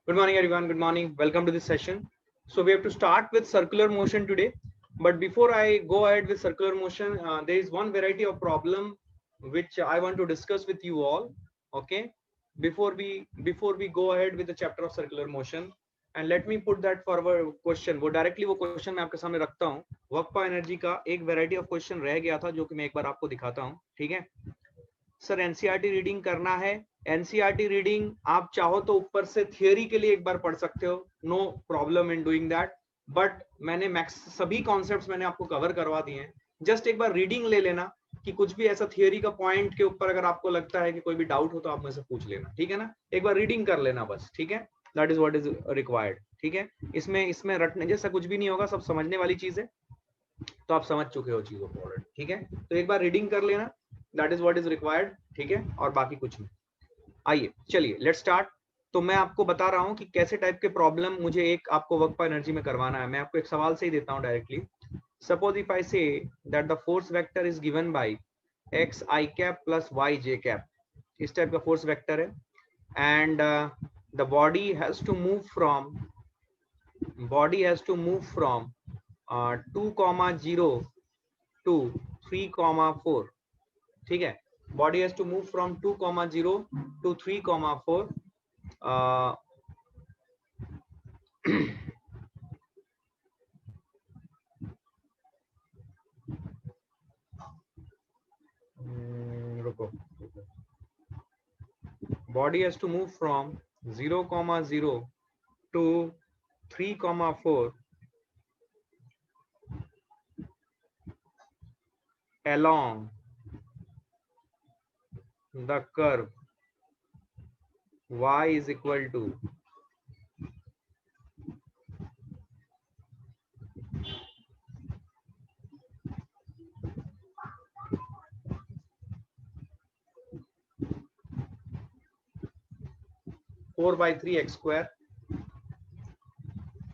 Good morning, everyone. Good morning. Welcome to this session. So we have to start with circular motion today. But before I go ahead with circular motion, there is one variety of problem which I want to discuss with you all. Okay. Before we go ahead with the chapter of circular motion, and let me put that forward question. वो directly वो question मैं आपके सामने रखता हूँ. Work पर energy का एक variety of question रह गया था जो कि मैं एक बार आपको दिखाता हूँ. ठीक है. सर एनसीईआरटी रीडिंग करना है. एनसीईआरटी रीडिंग आप चाहो तो ऊपर से थियोरी के लिए एक बार पढ़ सकते हो, no problem in doing that. But मैंने मैक्स सभी कॉन्सेप्ट्स मैंने आपको कवर करवा दिए हैं. जस्ट एक बार रीडिंग ले लेना कि कुछ भी ऐसा थियोरी का पॉइंट के ऊपर अगर आपको लगता है कि कोई भी डाउट हो तो आप मुझसे पूछ लेना. ठीक है ना. एक बार रीडिंग कर लेना बस. ठीक है. That is what is required. ठीक है. इसमें रटने जैसा कुछ भी नहीं होगा, सब समझने वाली चीज है. तो आप समझ चुके हो चीजों को ऑलरेडी. ठीक है. तो एक बार रीडिंग कर लेना. That is what is required. ठीक है. और बाकी कुछ नहीं. आइए चलिए लेट्स स्टार्ट. तो मैं आपको बता रहा हूं कि कैसे टाइप के प्रॉब्लम मुझे एक आपको वर्क पर एनर्जी में करवाना है. मैं आपको एक सवाल से ही देता हूं directly. Suppose if I say that the force vector is given by x I cap plus Y J cap. इस टाइप का फोर्स वेक्टर है and the body has to move from 2,0 to 3,4. ठीक है. Body has to move from 2,0 to 3,4. रुको. Body has to move from 0,0 to 3,4 along the curve y is equal to 4/3 x square.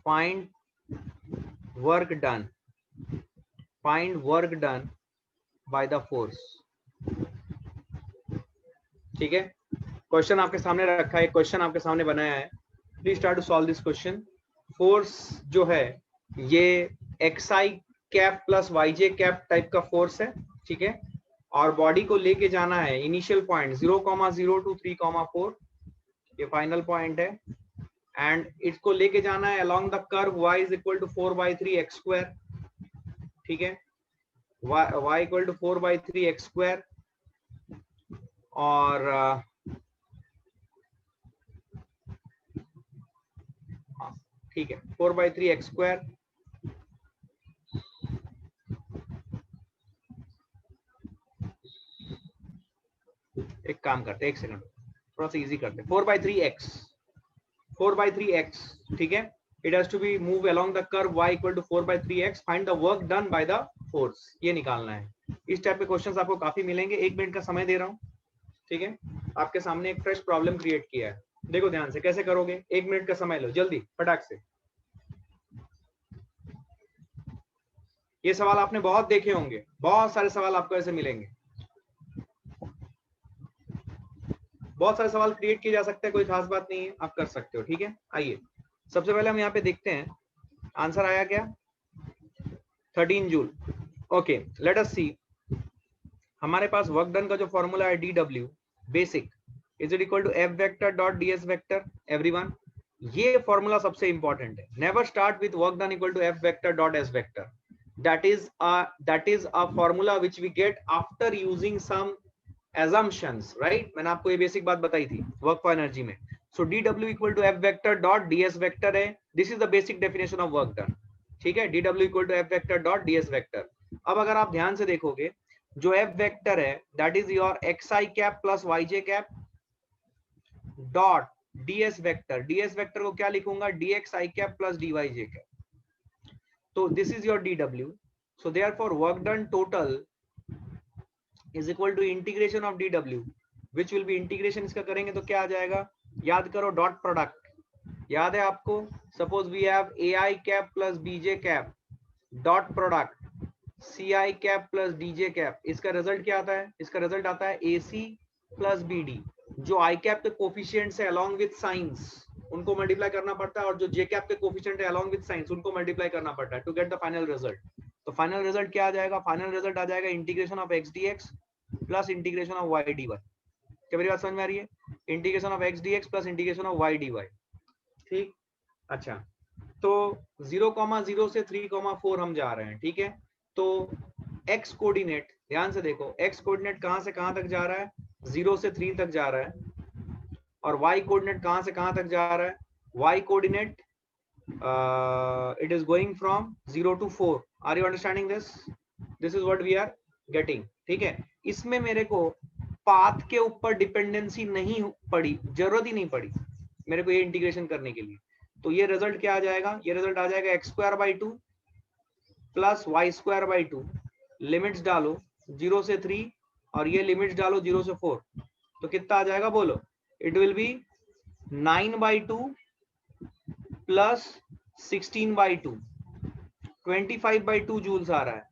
Find work done by the force. ठीक है. Question आपके सामने रखा है, question आपके सामने बनाया है. Please start to solve this question. Force जो है ये एक्स आई कैप प्लस वाई जे कैप टाइप का फोर्स है. ठीक है. और बॉडी को लेके जाना है इनिशियल पॉइंट 0,0 to 3,4. ये फाइनल पॉइंट है एंड इसको लेके जाना है along the curve y is equal to 4/3 x square. ठीक है. y equal to 4/3 x square और ठीक है 4/3 x स्क्वायर. एक काम करते हैं, एक सेकंड थोड़ा सा इजी करते हैं. 4/3 x. ठीक है. It has to be move along the curve y equal to 4/3 x. Find the work done by the force. ये निकालना है. इस टाइप के क्वेश्चंस आपको काफी मिलेंगे. 1 मिनट का समय दे रहा हूँ. ठीक है. आपके सामने एक फ्रेश प्रॉब्लम क्रिएट किया है. देखो ध्यान से कैसे करोगे. 1 मिनट का समय लो जल्दी फटाक से. ये सवाल आपने बहुत देखे होंगे, बहुत सारे सवाल आपको ऐसे मिलेंगे. बहुत सारे सवाल क्रिएट किए जा सकते हैं, कोई खास बात नहीं है, आप कर सकते हो. ठीक है. आइए सबसे पहले हम यहाँ पे देखते हैं आंसर आया क्या. 13 joule. Okay let us see. हमारे पास वर्क डन का जो फॉर्मूला है DW basic is it equal to F vector dot DS vector. Everyone ये फॉर्मूला सबसे इंपॉर्टेंट है. Never start with work done equal to F vector dot S vector. that is a formula which we get after using some assumptions, right? मैंने आपको ये basic बात बताई थी work for energy में. So DW equal to F vector dot DS vector है. This is the basic definition of work done. ठीक है. DW equal to F vector dot DS vector. अब अगर आप ध्यान से देखोगे जो F वेक्टर है that is your XI cap plus YJ cap dot DS vector. DS vector को क्या लिखूंगा DXI cap plus DYJ cap. So this is your DW. So therefore work done total is equal to integration of DW, which will be integration. इसका करेंगे तो क्या आ जाएगा. याद करो डॉट प्रोडक्ट. याद है आपको. Suppose we have AI cap plus BJ cap dot product CI cap plus DJ cap. इसका रिजल्ट क्या आता है. इसका रिजल्ट आता है AC प्लस BD. जो I कैप के कोफिशिएंट्स है along with साइंस उनको मल्टीप्लाई करना पड़ता है, और जो जे कैप के कोफिशिएंट है अलॉन्ग विद साइंस उनको मल्टीप्लाई करना पड़ता है to get the final result. तो फाइनल रिजल्ट क्या आ जाएगा? फाइनल रिजल्ट आ जाएगा integration of x d x plus integration of y d y. क्या मेरी बात समझ में आ रही है? Integration of x d x plus integration of y d y. ठीक, अच्छा, तो 0,0 से 3,4 हम जा रहे हैं, ठीक है। तो x कोऑर्डिनेट ध्यान से देखो, x कोऑर्डिनेट कहां से कहां तक जा रहा है? 0 से 3 तक जा रहा है। और y कोऑर्डिनेट कहां से कहां तक जा रहा है? y coordinate it is going from 0 to 4। Are you understanding this? This is what we are getting, ठीक है। इसमें मेरे को पाथ के ऊपर डिपेंडेंसी नहीं पड़ी, जरूरत ही नहीं पड़ी मेरे को ये इंटीग्रेशन करने के लिए। तो ये रिजल्ट क्या आ जाएगा? ये रिजल्ट आ जाएगा x² 2 प्लस y² 2। लिमिट्स डालो 0 से 3 और ये लिमिट्स डालो 0 से 4, तो कितना आ जाएगा बोलो? It will be 9/2 plus 16/2, 25/2 joules आ रहा है।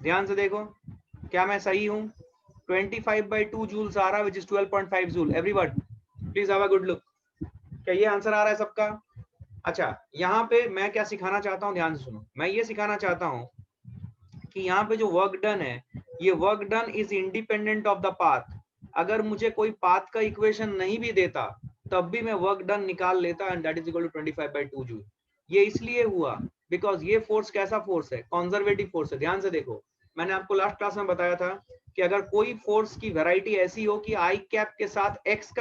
ध्यान से देखो, क्या मैं सही हूं? 25/2 जूल्स आ रहा है, which is 12.5 joule. Everyone please have a good look. क्या ये आंसर आ रहा है सबका? अच्छा, यहाँ पे मैं क्या सिखाना चाहता हूँ, ध्यान से सुनो। मैं ये सिखाना चाहता हूँ कि यहाँ पे जो वर्क डन है, ये work done is independent of the path. अगर मुझे कोई पाथ का इक्वेशन नहीं भी देता तब भी मैं वर्क डन निकाल लेता, and that is equal to 25/2 joule. ये इसलिए हुआ बिकॉज ये फोर्स कैसा फोर्स है? कंजर्वेटिव फोर्स है। ध्यान से देखो, मैंने आपको लास्ट क्लास में बताया था कि अगर कोई फोर्स की वैरायटी ऐसी हो कि आई कैप के साथ एक्स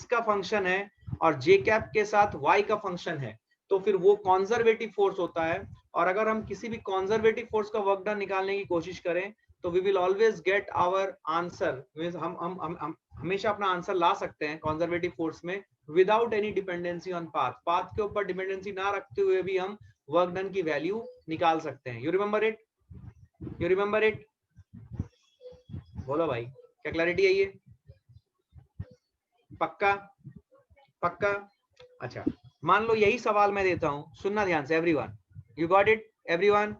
का फंक्शन है और जे कैप के साथ वाई का फंक्शन है, तो फिर वो कंजर्वेटिव फोर्स होता है। और अगर हम किसी भी कंजर्वेटिव फोर्स का वर्क डन निकालने की कोशिश करें तो we will always get our answer. हम हमेशा अपना आंसर ला सकते हैं कंजर्वेटिव फोर्स में without any dependency on path. Path के ऊपर डिपेंडेंसी ना रखते हुए भी हम वर्क डन की वैल्यू निकाल सकते हैं। You remember it? You remember it? बोलो भाई, क्या क्लैरिटी है ये? पक्का? पक्का? अच्छा, मान लो यही सवाल मैं देता हूं, सुनना ध्यान से everyone. You got it everyone?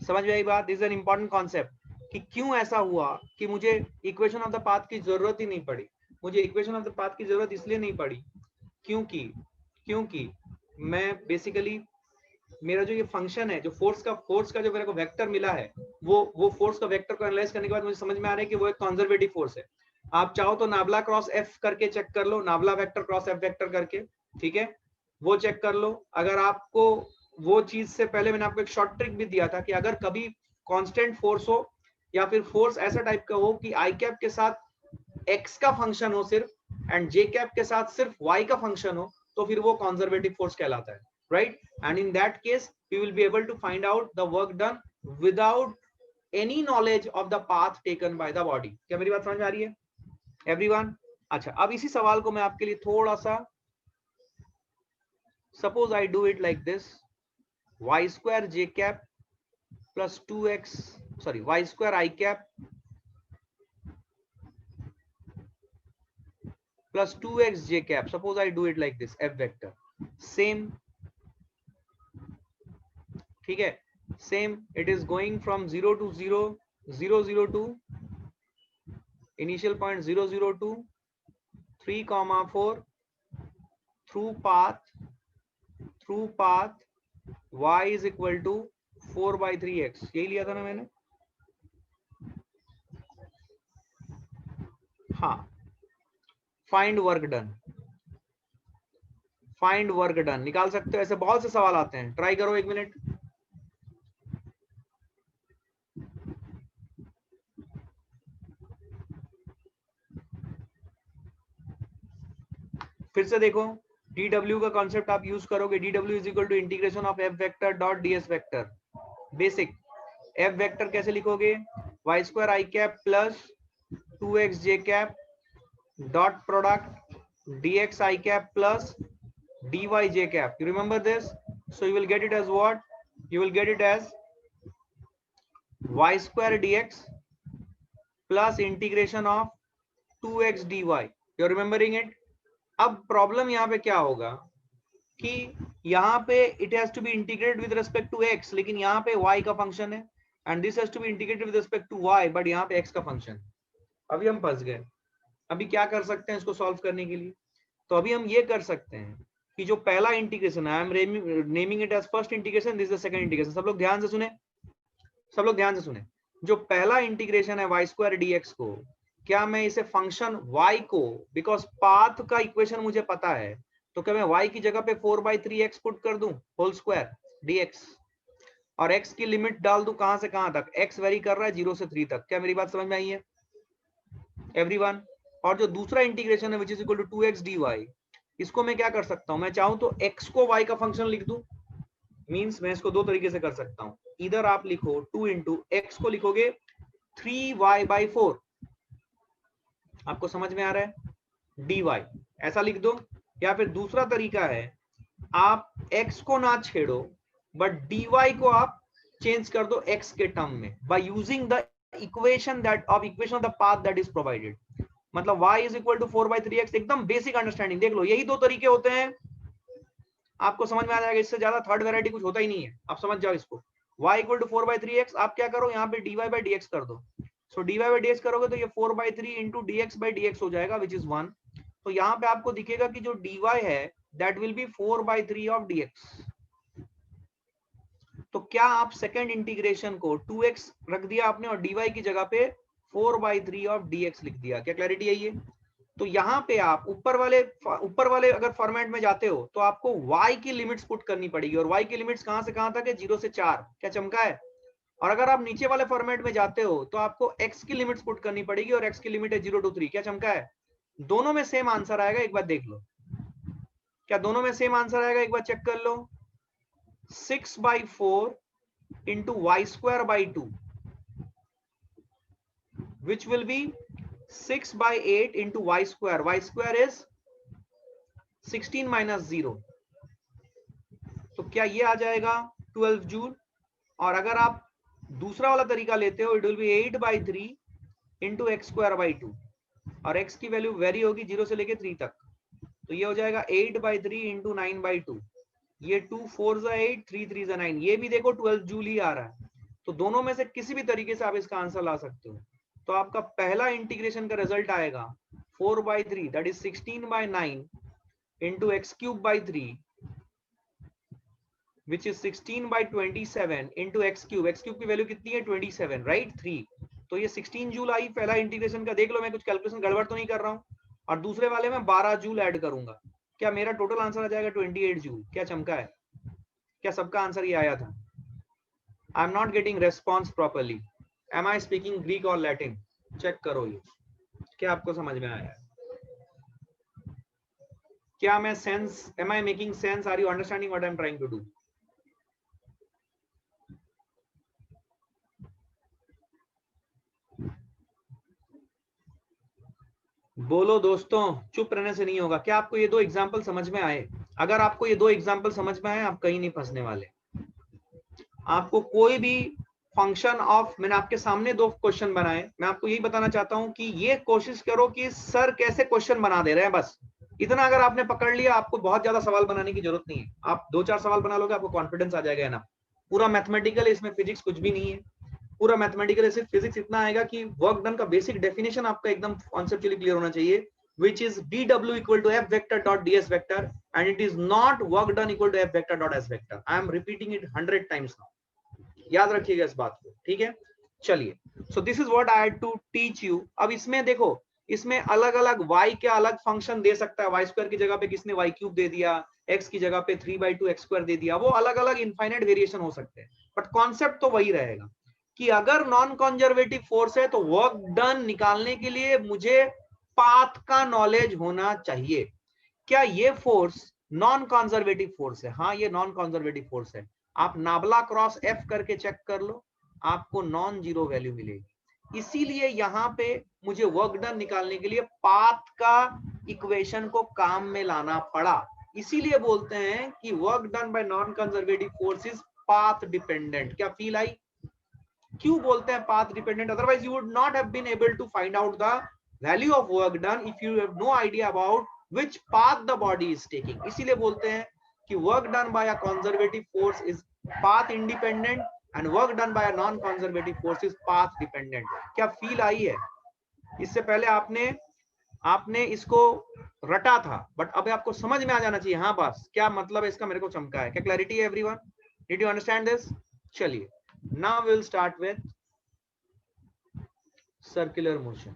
समझ में आई बात? This is an important concept कि क्यों ऐसा हुआ कि मुझे इक्वेशन ऑफ द पाथ की जरूरत ही नहीं पड़ी। मुझे इक्वेशन ऑफ द पाथ की जरूरत इसलिए नहीं पड़ी क्योंकि मैं बेसिकली मेरा जो ये फंक्शन है, जो फोर्स का जो मेरे को वेक्टर मिला है, वो फोर्स का वेक्टर को एनालाइज करने के बाद मुझे समझ में आ रहा है कि वो एक कंजर्वेटिव फोर्स है। आप चाहो तो नावला क्रॉस एफ करके चेक कर लो, नावला वेक्टर क्रॉस एफ वेक्टर करके, ठीक है, वो चेक कर लो। अगर आपको वो चीज से पहले मैंने आपको एक शॉर्ट ट्रिक भी दिया था कि अगर कभी कांस्टेंट फोर्स हो या फिर फोर्स ऐसा टाइप का हो कि आई कैप के साथ एक्स का फंक्शन हो सिर्फ एंड जे कैप के साथ सिर्फ वाई का फंक्शन हो, तो फिर वो कंजर्वेटिव फोर्स कहलाता है, right? And in that case we will be able to find out the work done without any knowledge of the path taken by the body। क्या मेरी बात समझ में आ रही है एवरीवन? अच्छा, अब इसी सवाल को मैं आपके लिए थोड़ा सा, suppose I do it like this, y² j cap plus 2x y² I cap plus 2x j cap, suppose I do it like this, f vector, same, ठीक है, same, it is going from 0 to 0 0 0 to initial point 0 0 2 3,4 through path y is equal to 4/3x। यही लिया था ना मैंने? हाँ, find work done, find work done निकाल सकते हो। ऐसे बहुत से सवाल आते हैं, ट्राई करो 1 मिनट। फिर से देखो, dw का कॉन्सेप्ट आप यूज करोगे, dw is equal to integration of f vector dot ds vector. Basic f vector कैसे लिखोगे? y² I cap plus 2x j cap dot product dx I cap plus dy j cap। You remember this? So you will get it as what? You will get it as y² dx plus integration of 2x dy। You're remembering it? अब problem यहाँ पे क्या होगा कि यहाँ पे it has to be integrated with respect to x, लेकिन यहाँ पे y का फंक्शन है, and this has to be integrated with respect to y, but यहाँ पे x का फंक्शन। अभी हम फंस गए। अभी क्या कर सकते हैं इसको सॉल्व करने के लिए? तो अभी हम ये कर सकते हैं कि जो पहला इंटीग्रेशन है, I am naming it as first integration, this is the second integration. सब लोग ध्यान से सुने, सब लोग ध्यान से सुने। जो पहला इंटीग्रेशन है वाई स्क्वायर dx को, क्या मैं इसे फंक्शन y को, बिकॉज पाथ का इक्वेशन मुझे पता है, तो क्या मैं y की जगह पे 4/3x पुट कर दूं होल स्क्वायर dx, और x की लिमिट डाल दूं कहां से कहां तक, x वेरी कर रहा है 0 से 3 तक। क्या मेरी बात समझ में आई है एवरीवन? और जो दूसरा इंटीग्रेशन है which is equal to 2x dy, इसको मैं क्या कर सकता हूं, मैं चाहूं तो x को y का फंक्शन लिख दूं। मींस मैं इसको दो तरीके से कर सकता हूं, इधर आप लिखो 2 इंटू एक्स को लिखोगे 3y/4, आपको समझ में आ रहा है, dy ऐसा लिख दो। या फिर दूसरा तरीका है, आप x को ना छेड़ो बट dy को आप चेंज कर दो x के टर्म में by using the equation of the path that is provided. मतलब y is equal to 4/3x, एकदम बेसिक अंडरस्टैंडिंग देख लो, यही दो तरीके होते हैं, आपको समझ में आ जाएगा। इससे ज्यादा थर्ड वैरायटी कुछ होता ही नहीं है, आप समझ जाओ इसको। y इक्वल टू 4/3x, आप क्या करो यहाँ पे dy/dx कर दो। सो dy/dx करोगे तो ये 4/3 इंटू dx/dx हो जाएगा विच इज 1। तो यहाँ पे आपको दिखेगा कि जो dy है that will B 4/3 of dx। तो क्या आप सेकेंड इंटीग्रेशन को 2x रख दिया आपने और dy की जगह पे 4/3 ऑफ dx लिख दिया। क्या क्लैरिटी आई है? तो यहाँ पे आप ऊपर वाले अगर फॉर्मेट में जाते हो तो आपको y की लिमिट्स पुट करनी पड़ेगी, और y की लिमिट्स कहां से कहां तक है, 0 से 4। क्या चमका है? और अगर आप नीचे वाले फॉर्मेट में जाते हो तो आपको x की लिमिट्स पुट करनी पड़ेगी, और x की लिमिट है 0 to 3। क्या चमका है? दोनों में सेम आंसर आएगा, एक बार देख लो। क्या दोनों में सेम आंसर आएगा, एक बार चेक कर लो। 6/4 into y²/2 which will be 6/8 into y square. Y square is 16 minus 0. तो क्या ये आ जाएगा 12 जूल। और अगर आप दूसरा वाला तरीका लेते हो, it will B 8/3 into x²/2, और x की वैल्यू वेरी होगी 0 से लेके 3 तक, तो ये हो जाएगा 8/3 इंटू 9/2। ये 2 4 8, 3 3 9, ये भी देखो 12 जूल ही आ रहा है। तो दोनों में से किसी भी तरीके से आप इसका आंसर ला सकते हो। तो आपका पहला इंटीग्रेशन का रिजल्ट आएगा 4/3 that is 16/9 into x³/3 which is 16/27 into x³ की वैल्यू कितनी है 27, राइट 3। तो ये 16 जूल आई पहला इंटीग्रेशन का। देख लो मैं कुछ कैलकुलेशन गड़बड़ तो नहीं कर रहा हूँ। और दूसरे वाले में 12 जूल ऐड करूंगा। क्या मेरा टोटल आंसर आ जाएगा 28 जूल। क्या चमका है? क्या सबका आंसर ये आया था? I am not getting response properly. Am I speaking Greek और लैटिन? चेक करो ये, क्या आपको समझ में आया है? क्या मैं sense, am I making sense? Are you understanding what I am trying to do? बोलो दोस्तों, चुप रहने से नहीं होगा। क्या आपको ये दो एग्जाम्पल समझ में आए? अगर आपको ये दो एग्जाम्पल समझ में आए, आप कहीं नहीं फंसने वाले। आपको कोई भी फंक्शन ऑफ, मैंने आपके सामने दो क्वेश्चन बनाए, मैं आपको यही बताना चाहता हूं कि ये कोशिश करो कि सर कैसे क्वेश्चन बना दे रहे हैं, बस इतना अगर आपने पकड़ लिया, आपको बहुत ज्यादा सवाल बनाने की जरूरत नहीं है। आप 2-4 सवाल बना लोगे, आपको कॉन्फिडेंस आ जाएगा ना। पूरा मैथमेटिकल, इसमें फिजिक्स कुछ भी नहीं है। पूरा मैथमेटिकल सिर्फ फिजिक्स इतना आएगा कि वर्क डन का बेसिक डेफिनेशन आपका एकदम कॉन्सेप्चुअली क्लियर होना चाहिए, which is dw equal to f vector dot ds vector, and it is not work done equal to f vector dot s vector. I am repeating it 100 times now. याद रखिएगा इस बात को, ठीक है? चलिए, so this is what I had to teach you. अब इसमें देखो, इसमें अलग अलग y के अलग फंक्शन दे सकता है। y² की जगह पे किसने y³ दे दिया, x की जगह पे 3/2 x² दे दिया, वो अलग अलग इनफाइनाइट वेरिएशन हो सकते हैं, बट कॉन्सेप्ट तो वही रहेगा कि अगर नॉन कंजर्वेटिव फोर्स है तो वर्क डन निकालने के लिए मुझे पाथ का नॉलेज होना चाहिए। क्या ये फोर्स नॉन कंजर्वेटिव फोर्स है? हाँ, ये नॉन कंजर्वेटिव फोर्स है। आप नाबला क्रॉस एफ करके चेक कर लो, आपको नॉन जीरो वैल्यू मिलेगी। इसीलिए यहाँ पे मुझे वर्क डन निकालने के लिए पाथ का इक्वेशन को काम में लाना पड़ा। इसीलिए बोलते हैं कि work done by non conservative force is path dependent. क्या फील आई? क्यों बोलते हैं path dependent? Otherwise you would not have been able to find out the value of work done if you have no idea about which path the body is taking. इसीलिए बोलते हैं कि work done by a conservative force is path independent and work done by a non conservative force is path dependent. क्या feel आई है? इससे पहले आपने आपने इसको रटा था, बट अब आपको समझ में आ जाना चाहिए, हाँ बस क्या मतलब है इसका, मेरे को चमका है। क्या क्लैरिटी है everyone? Did you understand this? चलिए, now will start with circular motion.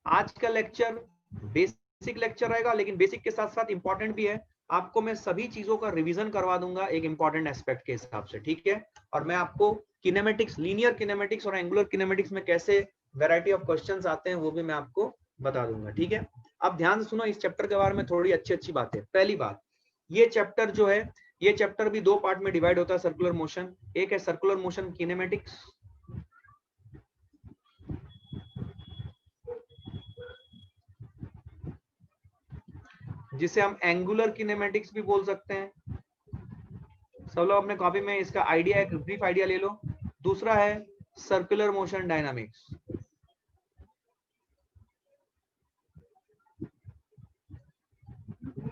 आज का लेक्चर बेसिक लेक्चर रहेगा, लेकिन बेसिक के साथ साथ इंपॉर्टेंट भी है। आपको मैं सभी चीजों का रिवीजन करवा दूंगा एक इंपॉर्टेंट एस्पेक्ट के हिसाब से, ठीक है? और मैं आपको किनेमेटिक्स, लीनियर किनेमेटिक्स और एंगुलर किनेमेटिक्स में कैसे वैरायटी ऑफ क्वेश्चंस आते हैं वो भी मैं आपको बता दूंगा, ठीक है? अब ध्यान से सुनो, इस चैप्टर के बारे में थोड़ी अच्छी अच्छी बातें। पहली बात, ये चैप्टर जो है, ये चैप्टर भी दो पार्ट में डिवाइड होता है, सर्कुलर मोशन। एक है सर्कुलर मोशन किनेमेटिक्स, जिसे हम एंगुलर किनेमेटिक्स भी बोल सकते हैं। सब लोग अपने कॉपी में इसका आइडिया, एक ब्रीफ आइडिया ले लो। दूसरा है सर्कुलर मोशन डायनामिक्स,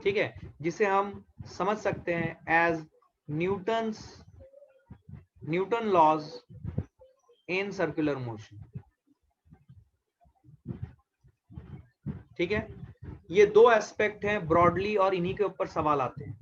ठीक है, जिसे हम समझ सकते हैं as Newton laws in circular motion, ठीक है? ये दो एस्पेक्ट हैं ब्रॉडली, और इन्हीं के ऊपर सवाल आते हैं।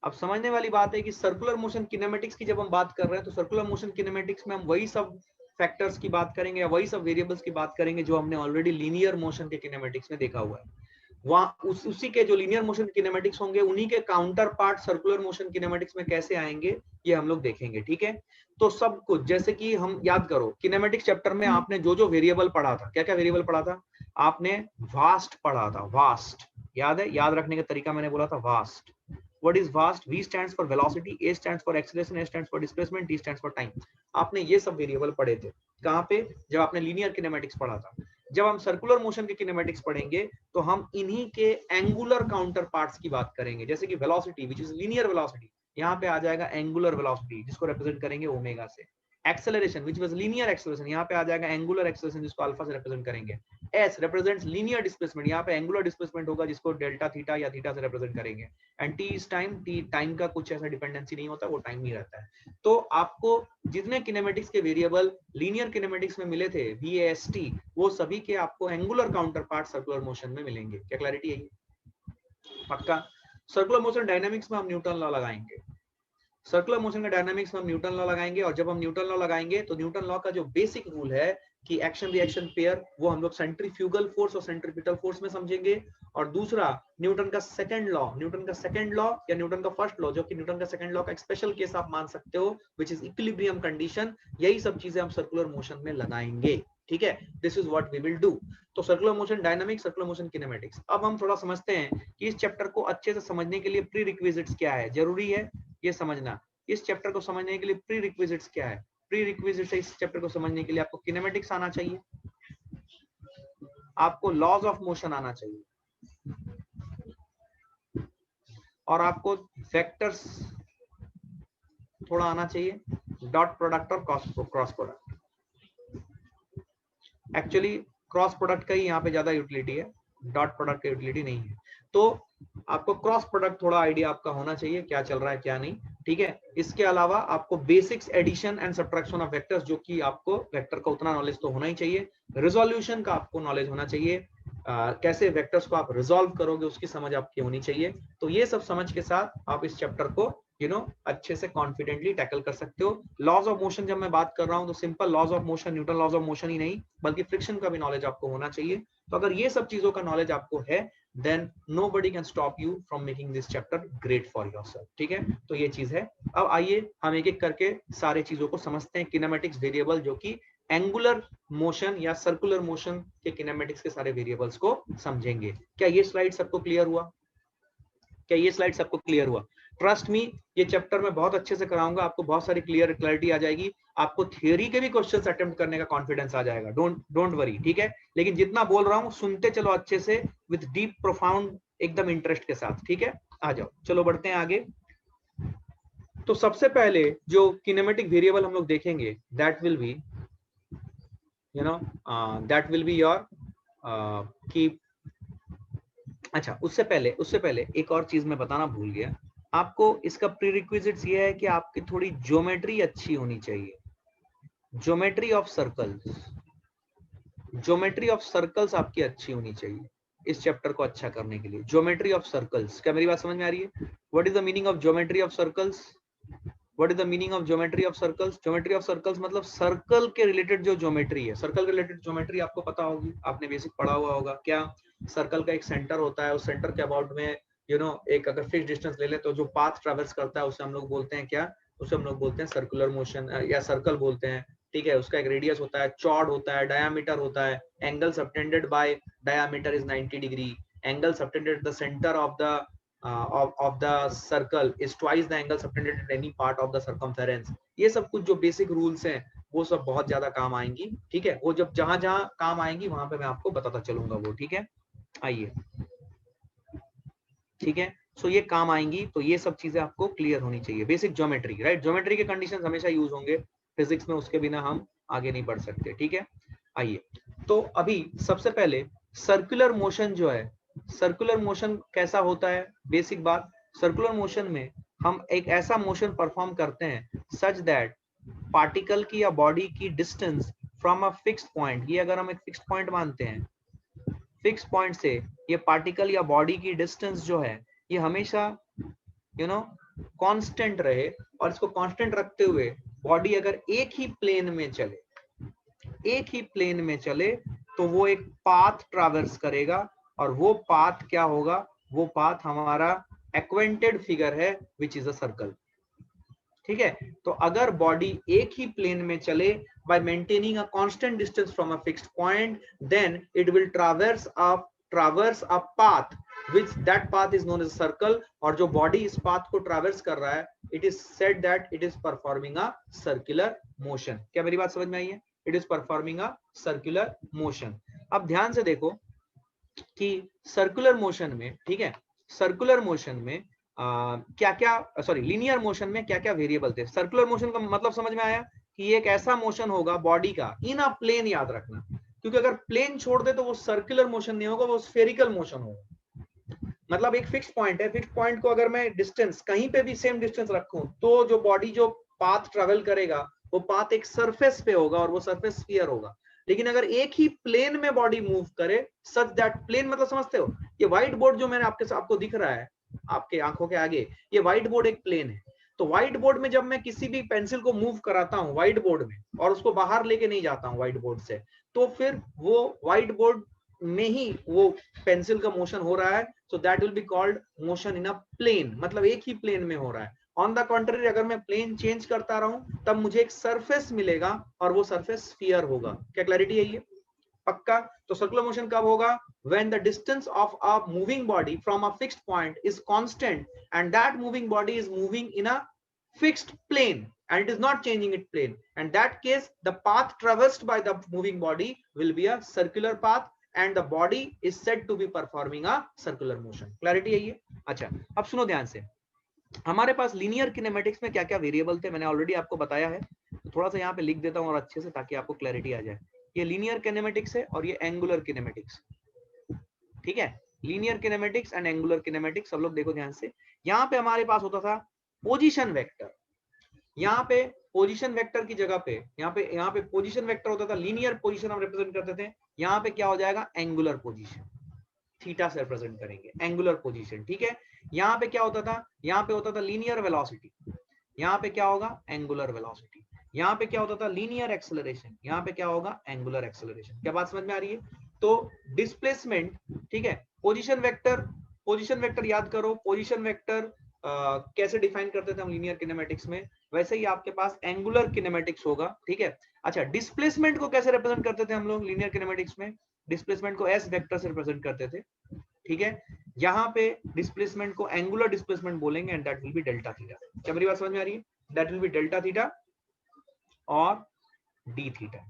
अब समझने वाली बात है कि सर्कुलर मोशन किनेमेटिक्स की जब हम बात कर रहे हैं, तो सर्कुलर मोशन किनेमेटिक्स में हम वही सब फैक्टर्स की बात करेंगे या वही सब वेरिएबल्स की बात करेंगे जो हमने ऑलरेडी लीनियर मोशन के किनेमेटिक्स में देखा हुआ है। वहां उसी के जो लीनियर मोशन किनेमेटिक्स होंगे, उन्हीं के counter part circular motion kinematics में कैसे आएंगे, ये हम लोग देखेंगे, ठीक है? तो सब कुछ, जैसे कि हम याद करो, किनेमेटिक्स चैप्टर में आपने जो जो वेरिएबल पढ़ा था, क्या क्या वेरिएबल पढ़ा था आपने? वास्ट पढ़ा था, वास्ट। याद है? याद रखने का तरीका मैंने बोला था vast. What is vast? V stands for velocity, A stands for acceleration, A stands for displacement, T stands for time. आपने ये सब वेरिएबल पढ़े थे कहाँ पे? जब आपने लीनियर किनेमेटिक्स पढ़ा था। जब हम सर्कुलर मोशन के किनेमेटिक्स पढ़ेंगे तो हम इन्हीं के एंगुलर काउंटर पार्ट्स की बात करेंगे, जैसे कि velocity which is linear velocity, यहाँ पे आ जाएगा एंगुलर वेलोसिटी जिसको रिप्रेजेंट करेंगे ओमेगा से। Acceleration which was linear acceleration, यहाँ पे आ जाएगा एंगुलर एक्सेलरेशन जिसको अल्फा से रिप्रेजेंट करेंगे। एस रिप्रेजेंट्स लीनियर डिस्प्लेसमेंट, यहाँ पे एंगुलर डिस्प्लेसमेंट होगा जिसको डेल्टा थीटा या थीटा से रिप्रेजेंट करेंगे। And T is time, T time का कुछ ऐसा डिपेंडेंसी नहीं होता, वो टाइम ही रहता है। तो आपको जितने किनेमेटिक्स के वेरिएबल लीनियर किनेमेटिक्स में मिले थे VAST, वो सभी के आपको angular counter part circular motion में मिलेंगे। क्या क्लैरिटी है? पक्का? सर्कुलर मोशन डायनामिक्स में हम न्यूटन लॉ लगाएंगे, सर्कुलर मोशन का डायनामिक्स में हम न्यूटन लॉ लगाएंगे। और जब हम न्यूटन लॉ लगाएंगे तो न्यूटन लॉ का जो बेसिक रूल है कि एक्शन रिएक्शन पेयर, वो हम लोग सेंट्रीफ्यूगल फोर्स और सेंट्रीपिटल फोर्स में समझेंगे। और दूसरा न्यूटन का सेकंड लॉ, न्यूटन का सेकंड लॉ या न्यूटन का फर्स्ट लॉ, जो कि न्यूटन का सेकंड लॉ का एक स्पेशल केस आप मान सकते हो, विच इज इक्विलिब्रियम कंडीशन। यही सब चीजें हम सर्कुलर मोशन में लगाएंगे, ठीक है? This is what we will do. तो circular motion dynamics, circular motion kinematics. अब हम थोड़ा समझते हैं कि इस चैप्टर को अच्छे से समझने के लिए प्री रिक्विजिट्स क्या है, जरूरी है ये समझना। इस चैप्टर को समझने के लिए प्री रिक्विजिट्स क्या है? प्री रिक्विजिट्स इस चैप्टर को समझने के लिए आपको किनेमेटिक्स आना चाहिए, आपको लॉज ऑफ मोशन आना चाहिए, और आपको वेक्टर्स थोड़ा आना चाहिए, डॉट प्रोडक्ट और cross product. Actually cross product का ही यहाँ पे ज्यादा यूटिलिटी है, डॉट प्रोडक्ट का यूटिलिटी नहीं है। तो आपको क्रॉस प्रोडक्ट थोड़ा आइडिया आपका होना चाहिए, क्या चल रहा है क्या नहीं, ठीक है? इसके अलावा आपको basics addition and subtraction of vectors, जो कि आपको वेक्टर का उतना नॉलेज तो होना ही चाहिए। रिजोल्यूशन का आपको नॉलेज होना चाहिए, कैसे वेक्टर्स को आप रिजोल्व करोगे उसकी समझ आपकी होनी चाहिए। तो ये सब समझ के साथ आप इस चैप्टर को अच्छे से कॉन्फिडेंटली टैकल कर सकते हो। लॉज ऑफ मोशन जब मैं बात कर रहा हूं तो simple laws of motion, Newton laws of motion ही नहीं, बल्कि फ्रिक्शन का भी नॉलेज आपको होना चाहिए। तो अगर ये सब चीजों का नॉलेज आपको है, then nobody can stop you from making this chapter great for yourself, ठीक है? तो ये चीज है। अब आइए हम एक एक करके सारे चीजों को समझते हैं। किनेमेटिक्स वेरिएबल, जो कि एंगुलर मोशन या सर्कुलर मोशन के किनेमेटिक्स के सारे वेरिएबल्स को समझेंगे। क्या ये स्लाइड सबको क्लियर हुआ? क्या ये स्लाइड सबको क्लियर हुआ? ट्रस्ट मी, ये चैप्टर मैं बहुत अच्छे से कराऊंगा, आपको बहुत सारी क्लैरिटी आ जाएगी, आपको थियोरी के भी क्वेश्चंस अटेम्प्ट करने का कॉन्फिडेंस आ जाएगा। डोंट वरी, ठीक है? लेकिन जितना बोल रहा हूं सुनते चलो अच्छे से, विद डीप प्रोफाउंड एकदम इंटरेस्ट के साथ, ठीक है? आ जाओ, चलो बढ़ते हैं आगे। तो सबसे पहले जो किनेमेटिक वेरिएबल हम लोग देखेंगे, दैट विल बी योर की। अच्छा, उससे पहले एक और चीज मैं बताना भूल गया आपको। इसका प्रीरिक्विजिट्स ये है कि आपकी थोड़ी ज्योमेट्री अच्छी होनी चाहिए, geometry of circles, geometry of circles आपकी अच्छी होनी चाहिए। इस चैप्टर को अच्छा करने के लिए। ज्योमेट्री ऑफ सर्कल्स, क्या मेरी बात समझ में आ रही है? What is the meaning of geometry of circles? What is the meaning of geometry of circles? Geometry of circles मतलब सर्कल के रिलेटेड जो ज्योमेट्री है। सर्कल के रिलेटेड ज्योमेट्री आपको पता होगी, आपने बेसिक पढ़ा हुआ होगा। क्या सर्कल का एक सेंटर होता है, उस सेंटर के अबाउट में एक अगर फिक्स डिस्टेंस ले ले तो जो पाथ ट्रैवर्स करता है उसे हम लोग बोलते हैं क्या? उसे हम लोग बोलते हैं सर्कुलर मोशन या सर्कल बोलते हैं। ठीक है, उसका एक रेडियस होता है, चॉर्ड होता है, डायामीटर होता है, angle subtended bye diameter is 90 degree, angle subtended the centre of the circle is twice the angle subtended at any part of the circumference। ये सब कुछ जो बेसिक रूल्स हैं वो सब बहुत ज्यादा काम आएंगी। ठीक है, वो जब जहां जहां काम आएंगी वहां पे मैं आपको बताता चलूंगा वो। ठीक है, आइए। ठीक है, सो ये काम आएंगी, तो ये सब चीजें आपको क्लियर होनी चाहिए। Basic geometry, right? ज्योमेट्री के कंडीशंस हमेशा यूज होंगे फिजिक्स में, उसके बिना हम आगे नहीं बढ़ सकते। ठीक है, आइए। तो अभी सबसे पहले सर्कुलर मोशन जो है, सर्कुलर मोशन कैसा होता है? बेसिक बात, सर्कुलर मोशन में हम एक ऐसा मोशन परफॉर्म करते हैं सच दैट पार्टिकल की या बॉडी की distance from a fixed point, ये अगर हम एक फिक्स्ड पॉइंट मानते हैं, फिक्स पॉइंट से ये पार्टिकल या बॉडी की डिस्टेंस जो है ये हमेशा कांस्टेंट रहे, और इसको कांस्टेंट रखते हुए बॉडी अगर एक ही प्लेन में चले, एक ही प्लेन में चले, तो वो एक पाथ ट्रैवर्स करेगा, और वो पाथ क्या होगा? वो पाथ हमारा एक्वेंटेड फिगर है विच इज अ सर्कल। ठीक है, तो अगर बॉडी एक ही प्लेन में चले by maintaining a constant distance from a fixed point, then it will traverse a path which that path is known as a circle, और जो बॉडी इस पाथ को ट्रैवर्स कर रहा है, it is said that it is performing a circular motion। क्या मेरी बात समझ में आई है? It is performing a circular motion। अब ध्यान से देखो कि सर्कुलर मोशन में, ठीक है, सर्कुलर मोशन में क्या क्या, सॉरी, लीनियर मोशन में क्या क्या वेरिएबल थे? सर्कुलर मोशन का मतलब समझ में आया कि एक ऐसा मोशन होगा बॉडी का इन अ प्लेन, याद रखना, क्योंकि अगर प्लेन छोड़ दे तो वो सर्कुलर मोशन नहीं होगा, वो स्फेरिकल मोशन होगा। मतलब एक फिक्स पॉइंट है, फिक्स पॉइंट को अगर मैं डिस्टेंस कहीं पे भी सेम डिस्टेंस रखूं, तो जो बॉडी जो पाथ ट्रेवल करेगा वो पाथ एक सरफेस पे होगा, और वो सरफेस स्फीयर होगा। लेकिन अगर एक ही प्लेन में बॉडी मूव करे, सच दैट, प्लेन मतलब समझते हो? ये व्हाइट बोर्ड जो मैंने आपको दिख रहा है आपके आंखों के आगे, ये व्हाइट बोर्ड एक प्लेन है। तो व्हाइट बोर्ड में जब मैं किसी भी पेंसिल को मूव कराता हूं व्हाइट बोर्ड में, और उसको बाहर लेके नहीं जाता हूं व्हाइट बोर्ड से, तो फिर वो व्हाइट बोर्ड में ही वो पेंसिल का मोशन हो रहा है। So that will be called motion in a plane, मतलब एक ही प्लेन में हो रहा है। ऑन द कॉन्ट्ररी, अगर मैं प्लेन चेंज करता रहूं तब मुझे एक सरफेस मिलेगा, और वो सरफेस स्फीयर होगा। क्या क्लैरिटी है ये? पक्का? तो सर्कुलर मोशन कब होगा? when the distance of a moving body from a fixed point is constant, and that moving body is moving in a fixed plane and it is not changing its plane, and that case the path traversed by the moving body will be a circular path, and the body is said to be performing a circular motion। Clarity है ये? अच्छा, अब सुनो ध्यान से, हमारे पास linear kinematics में क्या क्या वेरिएबल थे मैंने ऑलरेडी आपको बताया है, तो थोड़ा सा यहाँ पे लिख देता हूँ और अच्छे से, ताकि आपको क्लैरिटी आ जाए। ये लीनियर किनेमेटिक्स है और ये एंगुलर किनेमेटिक्स। ठीक है, linear kinematics and angular kinematics. सब लोग देखो ध्यान से, यहाँ पे हमारे पास होता था पोजीशन वेक्टर। यहाँ पे पोजीशन वेक्टर की जगह पे यहाँ पे पोजीशन वेक्टर होता था, लीनियर पोजीशन हम रिप्रेजेंट करते थे। यहाँ पे क्या हो जाएगा? एंगुलर पोजीशन, थीटा से रिप्रेजेंट करेंगे एंगुलर पोजीशन। ठीक है, यहाँ पे क्या होता था? यहाँ पे होता था लीनियर वेलोसिटी, यहाँ पे क्या होगा? Angular velocity. यहाँ पे क्या होता था? लीनियर एक्सेलरेशन, यहाँ पे क्या होगा? Angular acceleration. क्या बात समझ में आ रही है? तो डिस्प्लेसमेंट, ठीक है, पोजीशन वेक्टर याद करो। पोजीशन वेक्टर कैसे डिफाइन करते थे हम लीनियर किनेमेटिक्स में, वैसे ही आपके पास एंगुलर किनेमेटिक्स होगा। ठीक है, अच्छा, डिस्प्लेसमेंट को कैसे रिप्रेजेंट करते थे हम लोग लीनियर किनेमेटिक्स में? डिस्प्लेसमेंट को एस वेक्टर से रिप्रेजेंट करते थे। ठीक है, यहाँ पे डिस्प्लेसमेंट को एंगुलर डिस्प्लेसमेंट बोलेंगे, and that will B delta theta. क्या मेरी बात समझ में आ रही है? That will B delta theta और डी थीटा।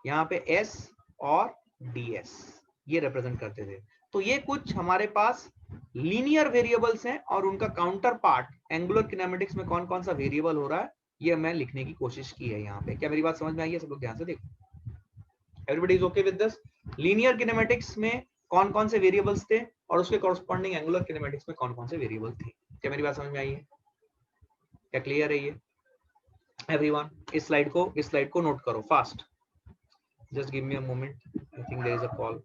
यहाँ पे एस और डी एस ये रिप्रेजेंट करते थे। तो ये कुछ हमारे पास लीनियर वेरिएबल्स हैं, और उनका काउंटर पार्ट एंगुलर किनेमेटिक्स में कौन कौन सा वेरिएबल हो रहा है ये मैं लिखने की कोशिश की है यहाँ पे। क्या मेरी बात समझ में आई है? सब लोग ध्यान से देखो। Everybody is okay with this? Linear kinematics में कौन कौन से वेरिएबल्स थे, और उसके कॉरस्पॉन्डिंग एंगुलर किनेमेटिक्स में कौन कौन से वेरिएबल थे? क्या मेरी बात समझ में आई है? क्या क्लियर है ये एवरीवन? इस स्लाइड को नोट करो fast. Just give me a moment. I think there is a call.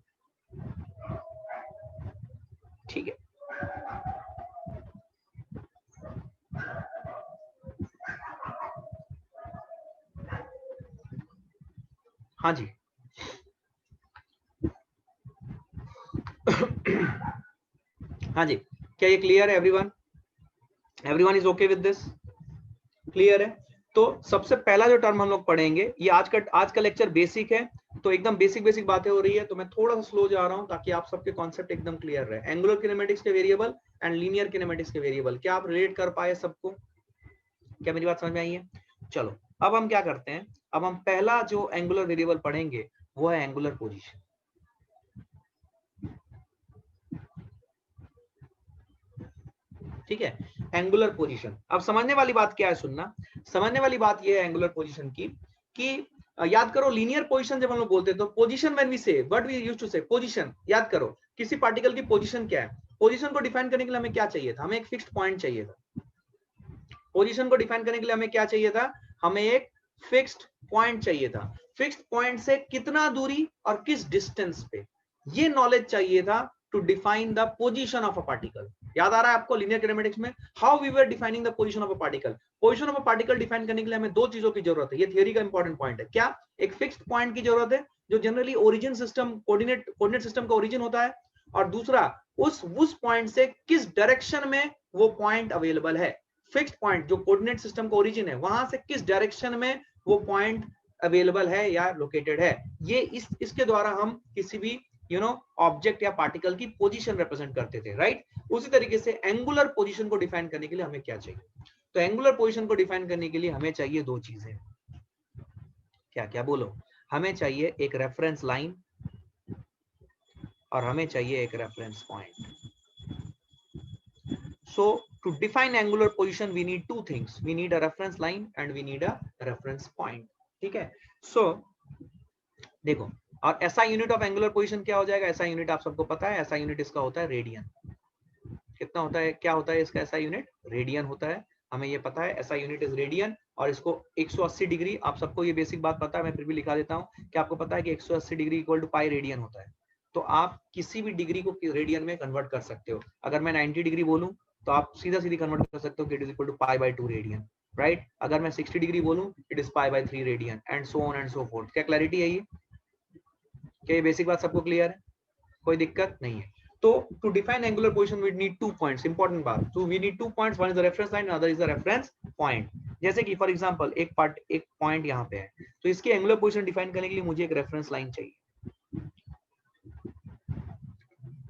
ठीक है, हाँ जी। हाँ जी, क्या ये क्लियर है everyone? Everyone is okay with this? Clear है? तो सबसे पहला जो टर्म हम लोग पढ़ेंगे, ये आज का लेक्चर बेसिक है, तो एकदम बेसिक बातें हो रही है, तो मैं थोड़ा सा स्लो जा रहा हूं ताकि आप सबके कॉन्सेप्ट एकदम क्लियर रहे। एंगुलर किनेमेटिक्स के वेरिएबल एंड लीनियर किनेमेटिक्स के वेरिएबल, क्या आप रिलेट कर पाए सबको? क्या मेरी बात समझ में आई है? चलो अब हम क्या करते हैं, अब हम पहला जो एंगुलर वेरिएबल पढ़ेंगे वो है एंगुलर पोजीशन। ठीक है, एंगुलर पोजीशन। अब समझने वाली बात क्या है, सुनना, समझने वाली बात ये है एंगुलर पोजीशन की कि याद करो लीनियर पोजीशन जब हम लोग बोलते हैं तो पोजीशन व्हेन वी से व्हाट वी यूज्ड टू से पोजीशन, याद करो किसी पार्टिकल की पोजीशन क्या है। पोजीशन को डिफाइन करने के लिए हमें क्या चाहिए था? हमें एक फिक्स्ड पॉइंट चाहिए था। पोजीशन को डिफाइन करने के लिए हमें क्या चाहिए था? हमें एक फिक्स्ड पॉइंट चाहिए था। फिक्स्ड पॉइंट से कितना दूरी और किस डिस्टेंस पे, ये नॉलेज चाहिए था to define the position of a particle. याद आ रहा है आपको लीनियर किनेमेटिक्स में how we were defining the position of a particle? Position of a particle define करने के लिए हमें दो चीजों की जरूरत है। ये थियरी का इंपॉर्टेंट पॉइंट है। क्या? एक फिक्स्ड पॉइंट की जरूरत है जो generally origin system coordinate system का ओरिजिन होता है, और दूसरा उस पॉइंट से किस डायरेक्शन में वो पॉइंट अवेलेबल है। फिक्स्ड पॉइंट जो कोऑर्डिनेट सिस्टम का ओरिजिन है, वहां से किस डायरेक्शन में वो पॉइंट अवेलेबल है या लोकेटेड है, ये इसके द्वारा हम किसी भी ऑब्जेक्ट या पार्टिकल की पोजीशन रिप्रेजेंट करते थे, राइट? उसी तरीके से एंगुलर पोजीशन को डिफाइन करने के लिए हमें क्या चाहिए? तो एंगुलर पोजीशन को डिफाइन करने के लिए हमें चाहिए दो चीजें। क्या क्या बोलो? हमें चाहिए एक रेफरेंस लाइन और हमें चाहिए एक reference point. So to define angular position we need two things, we need a reference line and we need a reference point। ठीक है, so देखो, और SI unit of angular position क्या हो जाएगा? SI यूनिट आप सबको पता है, SI यूनिट इसका होता है रेडियन। कितना होता है, क्या होता है इसका SI यूनिट? रेडियन होता है, हमें ये पता है SI यूनिट इज रेडियन। और इसको 180 डिग्री, आप सबको ये बेसिक बात पता है, मैं फिर भी लिखा देता हूँ कि आपको पता है कि 180 degree equal to pi radian होता है। तो आप किसी भी डिग्री को रेडियन में कन्वर्ट कर सकते हो। अगर मैं 90 डिग्री बोलूं तो आप सीधा सीधी कन्वर्ट कर सकते हो कि it is equal to pi by 2 radian, right? अगर मैं 60 डिग्री बोलूं it is pi by 3 radian and so on and so forth. क्या क्लैरिटी है ये? क्या ये बेसिक बात सबको क्लियर है? कोई दिक्कत नहीं है? तो to define angular position we need 2 points, important बात। so we need 2 points, one is the reference line, another is the reference point। जैसे कि फॉर एग्जांपल एक पॉइंट यहाँ पे है, तो इसकी एंगुलर पोजीशन डिफाइन करने के लिए मुझे एक रेफरेंस लाइन चाहिए,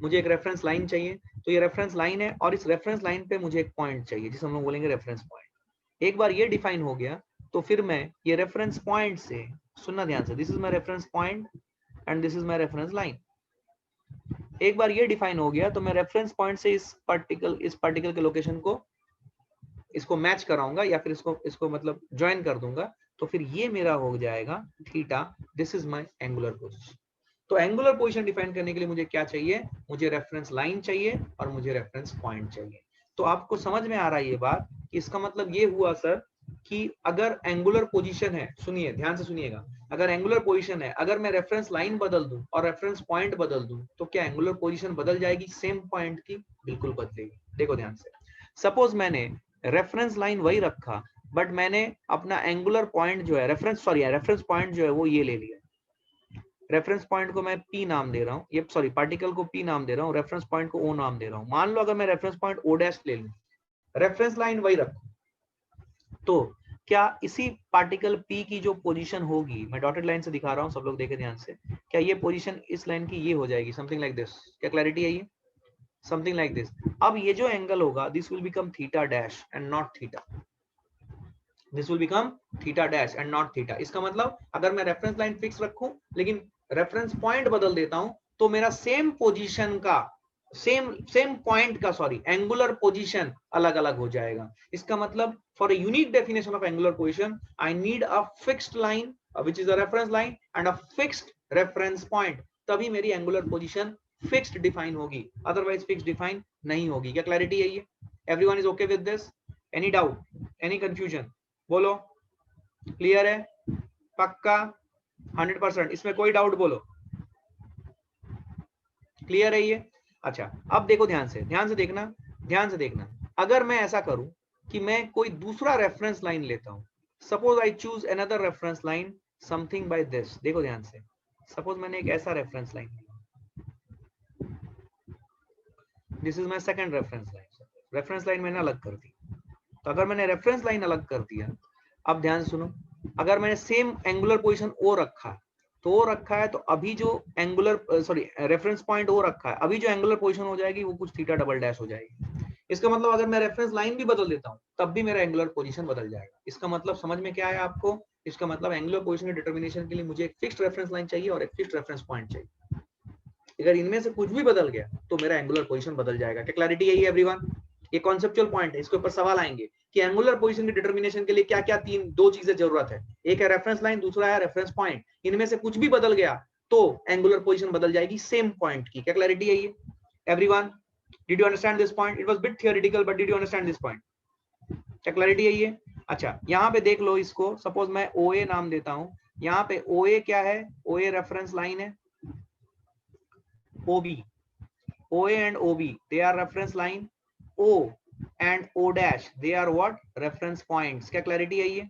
मुझे एक रेफरेंस लाइन चाहिए। तो ये रेफरेंस लाइन है और इस रेफरेंस लाइन पे मुझे एक पॉइंट चाहिए जिसे हम लोग बोलेंगे रेफरेंस पॉइंट। एक बार ये डिफाइन हो गया तो फिर मैं ये रेफरेंस पॉइंट से, सुनना ध्यान से, this is my reference point and this is my reference line. एक बार ये डिफाइन हो गया तो मैं रेफरेंस पॉइंट से इस पार्टिकल के लोकेशन को इसको मैच कराऊंगा या फिर इसको मतलब ज्वाइन कर दूंगा, तो फिर ये मेरा हो जाएगा theta. This is my angular position. तो एंगुलर पोजीशन डिफाइन करने के लिए मुझे क्या चाहिए? मुझे रेफरेंस लाइन चाहिए और मुझे रेफरेंस पॉइंट चाहिए। तो आपको समझ में आ रहा है ये बात कि इसका मतलब ये हुआ सर कि अगर एंगुलर पोजीशन है, सुनिए ध्यान से सुनिएगा, अगर एंगुलर पोजीशन है, अगर मैं रेफरेंस लाइन बदल दूं और रेफरेंस पॉइंट बदल दूं तो क्या एंगुलर पोजीशन बदल जाएगी सेम पॉइंट की? बिल्कुल बदलेगी। देखो ध्यान से, सपोज मैंने रेफरेंस लाइन वही रखा बट मैंने अपना एंगुलर पॉइंट जो है रेफरेंस पॉइंट जो है वो ये ले लिया। रेफरेंस पॉइंट को मैं P नाम दे रहा हूँ, ये सॉरी पार्टिकल को P नाम दे रहा हूँ, रेफरेंस पॉइंट को O नाम दे रहा हूँ। मान लो अगर मैं रेफरेंस पॉइंट O डैश ले लूं, रेफरेंस लाइन वही रखूं, तो क्या इसी पार्टिकल P की जो पोजीशन होगी, मैं डॉटेड लाइन से दिखा रहा हूँ, सब लोग देखे ध्यान से, क्या ये पोजीशन इस लाइन की ये हो जाएगी समथिंग लाइक दिस? क्या क्लैरिटी है ये? Something like this. अब ये जो एंगल होगा this will become theta dash and not theta, this will become theta dash and not theta. इसका मतलब अगर मैं रेफरेंस लाइन फिक्स रखूं लेकिन रेफरेंस पॉइंट बदल देता हूं तो मेरा सेम पोजीशन का सेम पॉइंट का एंगुलर पोजीशन अलग अलग हो जाएगा। इसका मतलब for a unique definition of angular position I need a fixed line which is a reference line and a fixed reference point, तभी मेरी एंगुलर पोजीशन फिक्स्ड डिफाइन होगी, अदरवाइज फिक्स्ड डिफाइन नहीं होगी। क्या क्लैरिटी है ये? Everyone is okay with this? Any doubt, any confusion? बोलो, clear है? पक्का 100%? इसमें कोई डाउट बोलो, क्लियर है ये? अच्छा अब देखो ध्यान से देखना। अगर मैं ऐसा करूं कि मैं कोई दूसरा रेफरेंस लाइन लेता हूं, suppose I choose another reference line something by this. देखो ध्यान से, सपोज मैंने एक ऐसा रेफरेंस लाइन लिया, this is my second reference line. Reference line मैंने अलग कर दी। तो अगर मैंने रेफरेंस लाइन अलग कर दिया, अब ध्यान से सुनो, अगर मैंने सेम एंगुलर पोजीशन ओ रखा तो ओ रखा है, तो अभी जो एंगुलर रेफरेंस पॉइंट ओ रखा है, अभी जो एंगुलर पोजीशन हो जाएगी वो कुछ थीटा डबल डैश हो जाएगी। इसका मतलब अगर मैं रेफरेंस लाइन भी बदल देता हूं तब भी मेरा एंगुलर पोजीशन बदल जाएगा। इसका मतलब समझ में क्या है आपको? इसका मतलब एंगुलर पोजीशन के डिटर्मिनेशन के लिए मुझे एक फिक्स्ड रेफरेंस लाइन चाहिए और एक फिक्स्ड रेफरेंस पॉइंट चाहिए। अगर इनमें से कुछ भी बदल गया तो मेरा एंगुलर पोजीशन बदल जाएगा। क्या क्लैरिटी यही है एवरीवन? ये कॉन्सेप्चुअल पॉइंट है, इसके ऊपर सवाल आएंगे कि एंगुलर पोजीशन के डिटर्मिनेशन के लिए क्या क्या दो चीजें जरूरत है। एक है रेफरेंस लाइन, दूसरा है रेफरेंस पॉइंट। इनमें से कुछ भी बदल गया तो एंगुलर पोजीशन बदल जाएगी सेम पॉइंट की। क्या क्लैरिटी है ये everyone? Did you understand this point? It was bit theoretical but did you understand this point? क्या क्लैरिटी है ये? अच्छा यहाँ पे देख लो इसको, सपोज मैं OA नाम देता हूं। यहाँ पे OA क्या है? OA रेफरेंस लाइन है। OB, OA and OB, they are reference line. O and O dash, they are what? Reference points. क्या क्लैरिटी है ये?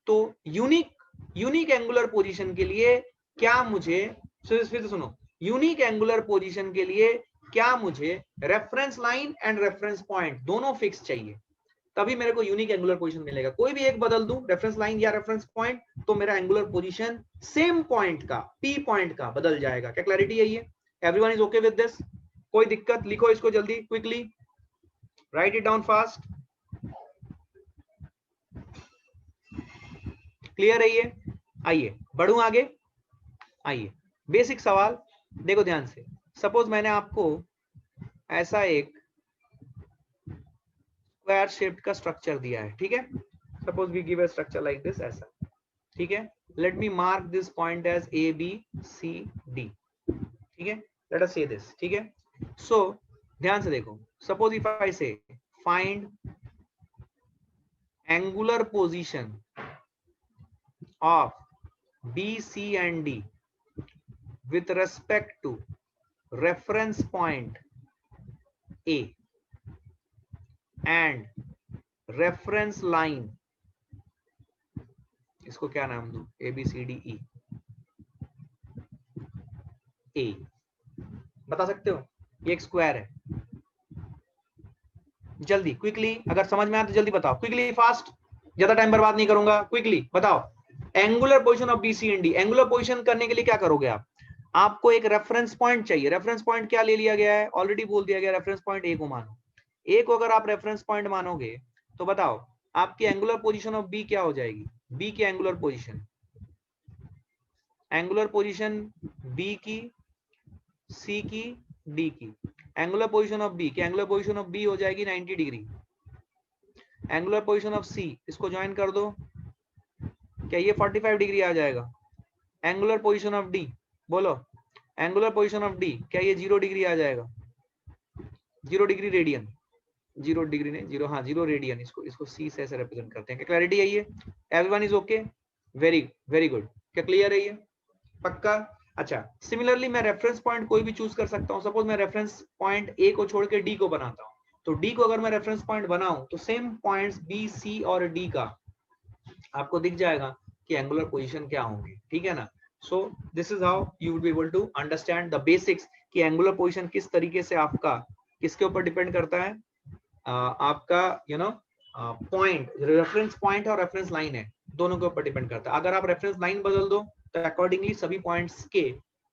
तो यूनिक एंगुलर पोजीशन के लिए क्या मुझे, फिर से सुनो, यूनिक एंगुलर पोजीशन के लिए क्या मुझे reference line and reference point दोनों फिक्स चाहिए, तभी मेरे को यूनिक एंगुलर पोजीशन मिलेगा। कोई भी एक बदल दूं, रेफरेंस लाइन या रेफरेंस पॉइंट, तो मेरा एंगुलर पोजीशन सेम पॉइंट का, P पॉइंट का बदल जाएगा। क्या क्लैरिटी है ये? Everyone is okay with this? कोई दिक्कत? लिखो इसको जल्दी, quickly right it down fast. Clear है ये? आइए बढ़ू आगे। आइए बेसिक सवाल देखो ध्यान से। सपोज मैंने आपको ऐसा एक स्क्वायर शेप्ड का स्ट्रक्चर दिया है, ठीक है? Suppose we give a structure like this, ऐसा, ठीक है? Let me mark this point as ABCD, ठीक है? लेट अस से दिस, ठीक है? सो ध्यान से देखो, सपोज इफ आई से find angular position of B, C and D with respect to reference point A and reference line, इसको क्या नाम दूं? ABCDE A, बता सकते हो? ये एक स्क्वायर है। जल्दी क्विकली, अगर समझ में आया तो जल्दी बताओ, क्विकली फास्ट, ज्यादा टाइम बर्बाद नहीं करूंगा, क्विकली बताओ। Angular position of B C and D, angular position करने के लिए क्या करोगे आप? आपको एक रेफरेंस पॉइंट चाहिए। रेफरेंस पॉइंट क्या ले लिया गया है? ऑलरेडी बोल दिया गया, रेफरेंस पॉइंट ए को मानो। ए को अगर आप रेफरेंस पॉइंट मानोगे तो बताओ आपकी एंगुलर पोजीशन ऑफ बी क्या हो जाएगी? बी की एंगुलर पोजीशन बी की, सी की, डी की। एंगुलर पोजीशन ऑफ बी की एंगुलर पोजीशन ऑफ बी हो जाएगी 90 डिग्री। एंगुलर पोजीशन ऑफ सी, इसको ज्वाइन कर दो, क्या ये 45 डिग्री आ जाएगा? एंगुलर पोजीशन ऑफ डी, बोलो एंगुलर पोजीशन ऑफ डी, क्या ये 0 डिग्री आ जाएगा? 0 डिग्री रेडियन, 0 डिग्री नहीं, 0, हाँ 0 रेडियन। इसको सी से ऐसे रिप्रेजेंट करते हैं। क्या क्लैरिटी है ये? Everyone is okay? Very very good. क्या क्लियर है ये? पक्का? अच्छा सिमिलरली मैं रेफरेंस पॉइंट कोई भी चूज कर सकता हूँ। सपोज मैं रेफरेंस पॉइंट ए को छोड़ के डी को बनाता हूँ, तो डी को अगर मैं रेफरेंस पॉइंट बनाऊं तो सेम पॉइंट्स बी, सी और डी का आपको दिख जाएगा कि एंगुलर पोजीशन क्या होंगे, ठीक है ना? So this is how you would be able to understand the basics कि एंगुलर पोजीशन किस तरीके से आपका किसके ऊपर डिपेंड करता है? आपका पॉइंट, रेफरेंस पॉइंट और रेफरेंस लाइन है, दोनों के ऊपर डिपेंड करता है। अगर आप रेफरेंस लाइन बदल दो तो अकॉर्डिंगली सभी पॉइंट्स के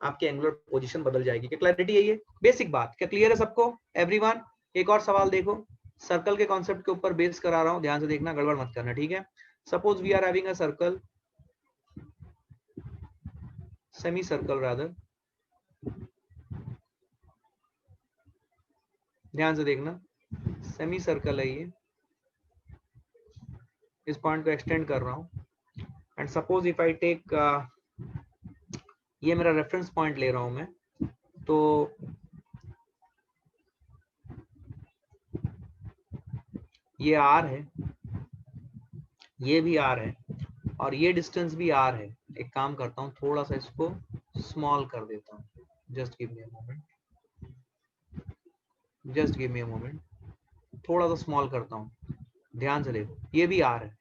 आपके एंगुलर पोजीशन बदल जाएगी। क्या क्लैरिटी है ये? बेसिक बात। क्या क्लियर है सबको एवरीवन? एक और सवाल देखो, सर्कल के कॉन्सेप्ट के ऊपर बेस करा रहा हूं, ध्यान से देखना, गड़बड़ मत करना, ठीक है? Suppose we are having a circle, semicircle rather, ध्यान से देखना, सेमी सर्कल है ये, इस पॉइंट को एक्सटेंड कर रहा हूं and suppose if I take, ये मेरा रेफरेंस पॉइंट ले रहा हूं मैं, तो ये R है, ये भी R है और ये डिस्टेंस भी R है। एक काम करता हूं, थोड़ा सा इसको स्मॉल कर देता हूं, just give me a moment. Just give me a moment, थोड़ा सा स्मॉल करता हूँ, ध्यान से देखो, ये भी आर है,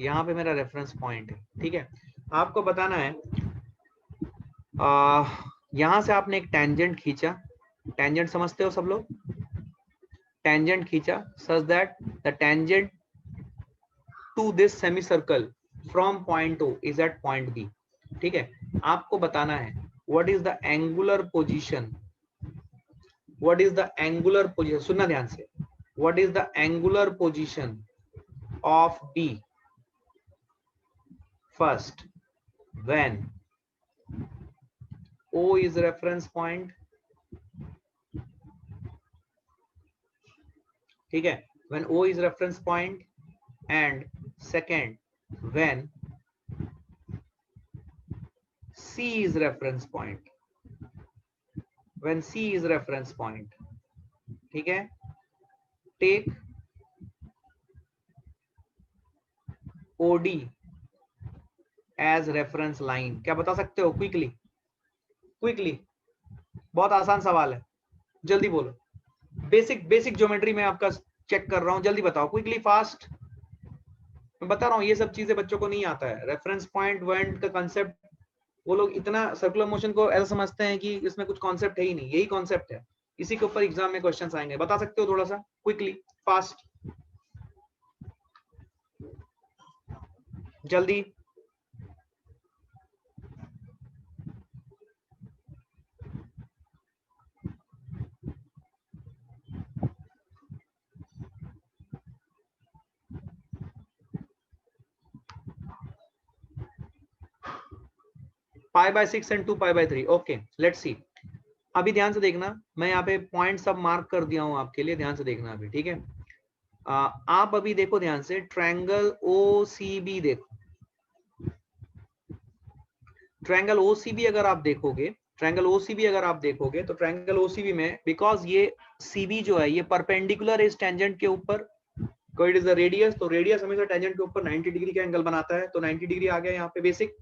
यहाँ पे मेरा रेफरेंस पॉइंट है, ठीक है। आपको बताना है, यहाँ से आपने एक टेंजेंट खींचा, टेंजेंट समझते हो सब लोग, टेंजेंट खींचा such that the tangent to this semicircle from point O is at point B, ठीक है। आपको बताना है what is the angular position, what is the angular position, सुनना ध्यान से, what is the angular position of B first when O is reference point, ठीक है, when O is reference point, and second when C is reference point, when C is reference point, ठीक है, take OD as reference line। क्या बता सकते हो quickly, quickly, बहुत आसान सवाल है, जल्दी बोलो, बेसिक बेसिक ज्योमेट्री में आपका चेक कर रहा हूं, जल्दी बताओ क्विकली फास्ट, मैं बता रहा हूँ ये सब चीजें बच्चों को नहीं आता है, रेफरेंस पॉइंट पॉइंट का कंसेप्ट, वो लोग इतना सर्कुलर मोशन को ऐसा समझते हैं कि इसमें कुछ कॉन्सेप्ट है ही नहीं, यही कॉन्सेप्ट है, इसी के ऊपर एग्जाम में क्वेश्चंस आएंगे, बता सकते हो थोड़ा सा क्विकली फास्ट, जल्दी। π/6 एंड 2π/3, ओके लेट्स सी। अभी ध्यान से देखना, मैं यहाँ पे पॉइंट सब मार्क कर दिया हूँ आपके लिए, ध्यान से देखना अभी, ठीक है। आप अभी देखो ध्यान से, ट्रायंगल OCB देखो, ट्रायंगल OCB अगर आप देखोगे, ट्रायंगल OCB अगर आप देखोगे तो ट्रायंगल OCB में बिकॉज ये CB जो है ये परपेंडिकुलर इस टेंजेंट के ऊपर, इट इज द रेडियस, तो रेडियस हमेशा टेंजेंट के ऊपर 90 डिग्री का एंगल बनाता है, तो 90 डिग्री आ गया यहाँ पे। बेसिक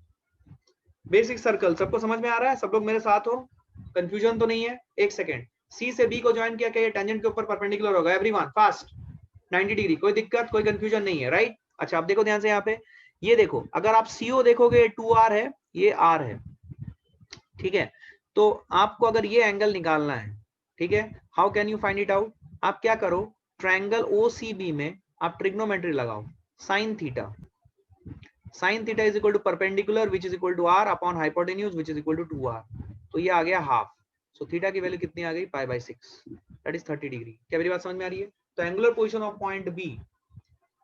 बेसिक सर्कल सबको समझ में आ रहा है, सब लोग मेरे साथ हो, कंफ्यूजन तो नहीं है? एक सेकेंड, सी से बी को ज्वाइन किया, क्या ये टेंजेंट के ऊपर परपेंडिकुलर होगा? एवरीवन फास्ट, 90 डिग्री, कोई दिक्कत कोई कंफ्यूजन नहीं है, राइट। अच्छा आप देखो ध्यान से यहाँ पे, ये देखो अगर आप CO देखोगे 2R है, ये R है, ठीक है। तो आपको अगर ये एंगल निकालना है, ठीक है, how can you find it out? आप क्या करो, ट्रायंगल OCB में आप ट्रिग्नोमेट्री लगाओ, sine theta, sin theta is equal to perpendicular which is equal to r upon hypotenuse which is equal to 2r, तो ये आ गया हाफ, सो थीटा की वैल्यू कितनी आ गई? π/6, दैट इज 30 डिग्री। क्या मेरी बात समझ में आ रही है? तो angular position of point B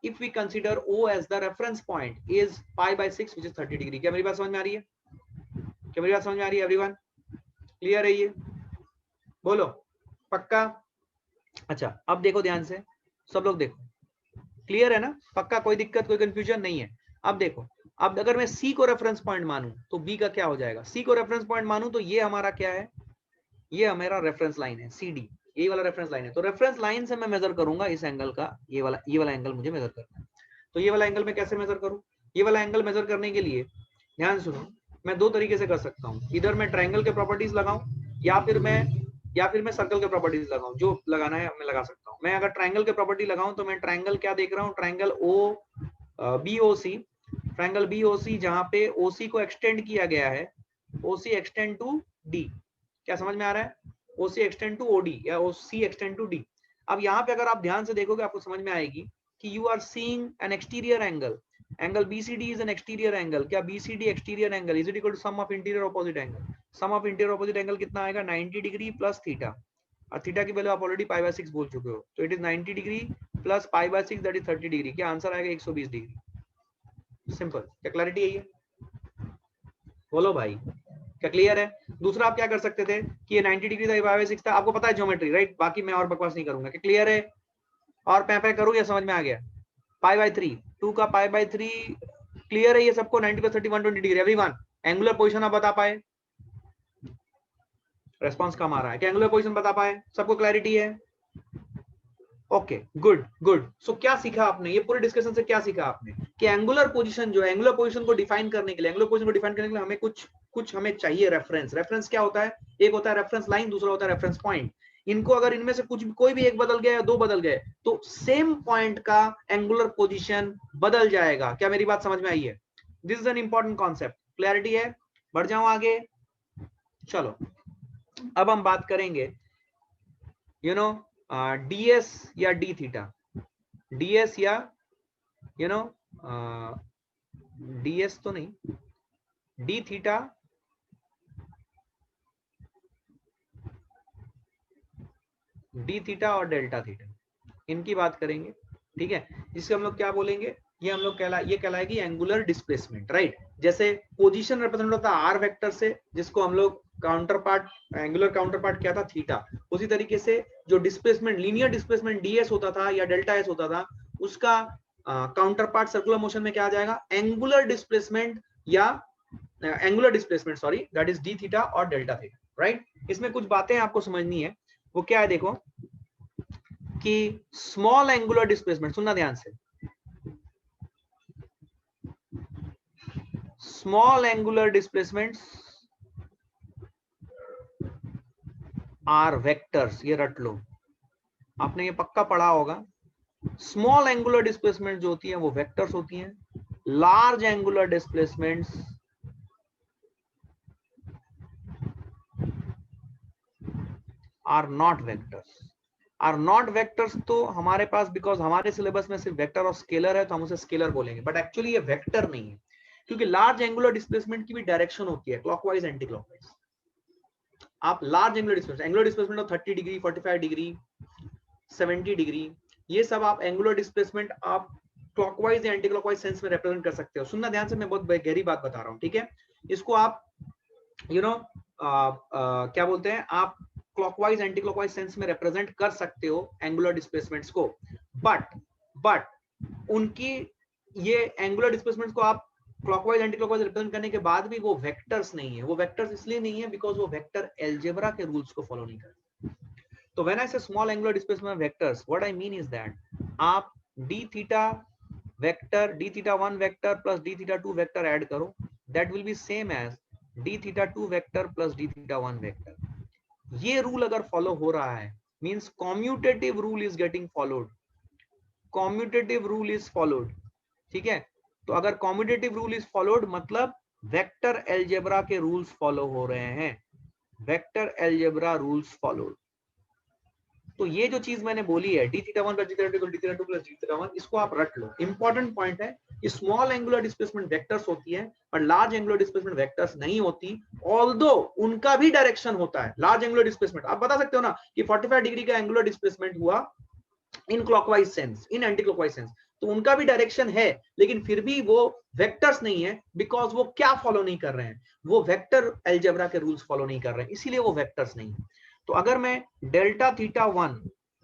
if we consider O as the reference point is π/6 which is 30 degree. क्या मेरी बात समझ में आ रही है? क्या मेरी बात समझ में आ रही है एवरीवन? क्लियर है ये? बोलो पक्का? अच्छा अब देखो ध्यान से, सब लोग देखो, क्लियर है ना? पक्का, कोई दिक्कत कोई कंफ्यूजन नहीं है? अब देखो, अब अगर मैं C को रेफरेंस पॉइंट मानूं तो B का क्या हो जाएगा? C को रेफरेंस पॉइंट मानूं तो ये हमारा क्या है? ये हमारा रेफरेंस लाइन है CD, यही वाला रेफरेंस लाइन है, तो रेफरेंस लाइन से मैं मेजर करूंगा इस एंगल का, ये वाला एंगल मुझे मेजर करना है। तो ये वाला एंगल मैं कैसे मेजर करूं? ये वाला एंगल मेजर करने के लिए ध्यान सुनो, मैं दो तरीके से कर सकता हूँ, इधर मैं ट्रायंगल के प्रॉपर्टीज लगाऊं या फिर मैं सर्कल के प्रॉपर्टीज लगाऊं, जो लगाना है मैं लगा सकता हूँ। मैं अगर ट्रायंगल के प्रॉपर्टी लगाऊं तो मैं ट्रायंगल क्या देख रहा हूँ? ट्रायंगल BOC, ट्रायंगल BOC जहां पे OC को एक्सटेंड किया गया है, OC एक्सटेंड टू D। क्या समझ में आ रहा है? OC एक्सटेंड टू OD या OC एक्सटेंड टू D। अब यहाँ पे अगर आप ध्यान से देखोगे आपको समझ में आएगी कि you are seeing an exterior angle, angle BCD is an exterior angle. क्या BCD exterior angle is equal to sum of interior opposite angle? Sum of interior opposite angle कितना आएगा? 90 डिग्री प्लस थीटा, और theta की value आप already π/6 बोल चुके हो, तो it is 90 degree plus π/6 that is 30 degree. क्या आंसर आएगा? 120 डिग्री। सिंपल। क्या क्लैरिटी है ये? बोलो भाई, क्या क्लियर है? दूसरा आप क्या कर सकते थे कि ये 90 डिग्री था, π/6 था, आपको पता है ज्योमेट्री, राइट? बाकी मैं और बकवास नहीं करूंगा। क्या क्लियर है? और पे करूं या समझ में आ गया? π/3, 2 का π/3 क्लियर है ये सबको? 90 + 30 120 डिग्री। एवरीवन एंगुलर पोजीशन आप बता पाए? रेस्पॉन्स कम आ रहा है। क्या एंगुलर पोजीशन बता पाए? सबको क्लैरिटी है? Okay good good. सो क्या सीखा आपने? ये पूरे डिस्कशन से क्या सीखा आपने? कि एंगुलर पोजीशन जो है, एंगुलर पोजीशन को डिफाइन करने के लिए, एंगुलर पोजीशन को डिफाइन करने के लिए हमें कुछ कुछ हमें चाहिए रेफरेंस। रेफरेंस क्या होता है? एक होता है रेफरेंस लाइन, दूसरा होता है रेफरेंस पॉइंट। इनको अगर इनमें से कुछ कोई भी एक बदल गया या दो बदल गए तो सेम पॉइंट का एंगुलर पोजीशन बदल जाएगा। क्या मेरी बात समझ में आई है? This is an important concept. Clarity है? बढ़ जाऊं आगे? चलो अब हम बात करेंगे डीएस या डी थीटा। डीएस या डीएस तो नहीं, डी थीटा और डेल्टा थीटा, इनकी बात करेंगे। ठीक है, जिससे हम लोग क्या बोलेंगे, ये हम लोग कहलाएगी एंगुलर डिस्प्लेसमेंट, राइट। जैसे पोजीशन रिप्रेजेंट होता है आर वेक्टर से, जिसको हम लोग counter part, angular counter part क्या था? थीटा। उसी तरीके से जो डिस्प्लेसमेंट, लीनियर डिस्प्लेसमेंट डीएस होता था या डेल्टा एस होता था, उसका काउंटर पार्ट सर्कुलर मोशन में क्या आ जाएगा? एंगुलर डिस्प्लेसमेंट या angular displacement, sorry, that is D theta और डेल्टा थीटा, राइट। इसमें कुछ बातें आपको समझनी है। वो क्या है? देखो कि स्मॉल एंगुलर डिस्प्लेसमेंट, सुनना ध्यान से, small angular displacements are vectors. ये रट लो, आपने ये पक्का पढ़ा होगा। स्मॉल एंगुलर डिस्प्लेसमेंट जो होती है वो वेक्टर्स होती हैं। Large angular displacements are not vectors. Are not vectors तो हमारे पास, बिकॉज हमारे सिलेबस में सिर्फ वेक्टर और स्केलर है तो हम उसे स्केलर बोलेंगे, बट एक्चुअली ये वेक्टर नहीं है, क्योंकि लार्ज एंगुलर डिस्प्लेसमेंट की भी डायरेक्शन होती है, क्लॉकवाइज एंटी क्लॉकवाइज। आप large angular displacement of 30 degree, 45 degree, 70 degree, ये सब आप एंगुलर डिस्प्लेसमेंट आप क्लॉकवाइज या एंटी क्लॉकवाइज सेंस में रिप्रेजेंट कर सकते हो। सुनना ध्यान से, मैं बहुत गहरी बात बता रहा हूँ, ठीक है। इसको आप क्या बोलते हैं, आप क्लॉकवाइज एंटी क्लॉकवाइज सेंस में रिप्रेजेंट कर सकते हो एंगुलर डिस्प्लेसमेंट्स को, बट उनकी ये एंगुलर डिस्प्लेसमेंट्स को आप क्लॉकवाइज एंटी क्लॉकवाइज रिप्रेजेंट करने के बाद भी वो वेक्टर्स नहीं है। वो वेक्टर्स इसलिए नहीं है बिकॉज वो वेक्टर अलजेब्रा के रूल्स को फॉलो नहीं करते। तो when I say small angular displacement vectors, what I mean is that आप d theta vector, d theta 1 vector plus d theta 2 vector add करो, that will be same as d theta 2 vector plus d theta 1 vector. ये rule अगर follow हो रहा है, means commutative rule is getting followed, commutative rule is followed, ठीक है। तो अगर कॉम्यूटेटिव रूल इज फॉलोड मतलब वेक्टर अलजेब्रा के रूल्स फॉलो हो रहे हैं, वेक्टर अलजेब्रा रूल्स फॉलोड। तो ये जो चीज मैंने बोली है D theta 1 plus d theta 2 D theta 2 plus d theta 1, इसको आप रट लो। इंपॉर्टेंट पॉइंट है, स्मॉल एंगुलर डिस्प्लेसमेंट वेक्टर्स होती है और लार्ज एंगुलर डिस्प्लेसमेंट वेक्टर्स नहीं होती, ऑल्दो उनका भी डायरेक्शन होता है। लार्ज एंगुलर डिस्प्लेसमेंट आप बता सकते हो ना कि 45 डिग्री का एंगुलर डिस्प्लेसमेंट हुआ in clockwise sense, in anti clockwise sense, तो उनका भी डायरेक्शन है, लेकिन फिर भी वो वेक्टर्स नहीं है, बिकॉज वो क्या फॉलो नहीं कर रहे हैं, वो वेक्टर अलजेब्रा के रूल्स फॉलो नहीं कर रहे हैं, इसीलिए वो वेक्टर्स नहीं है। तो अगर मैं delta theta 1,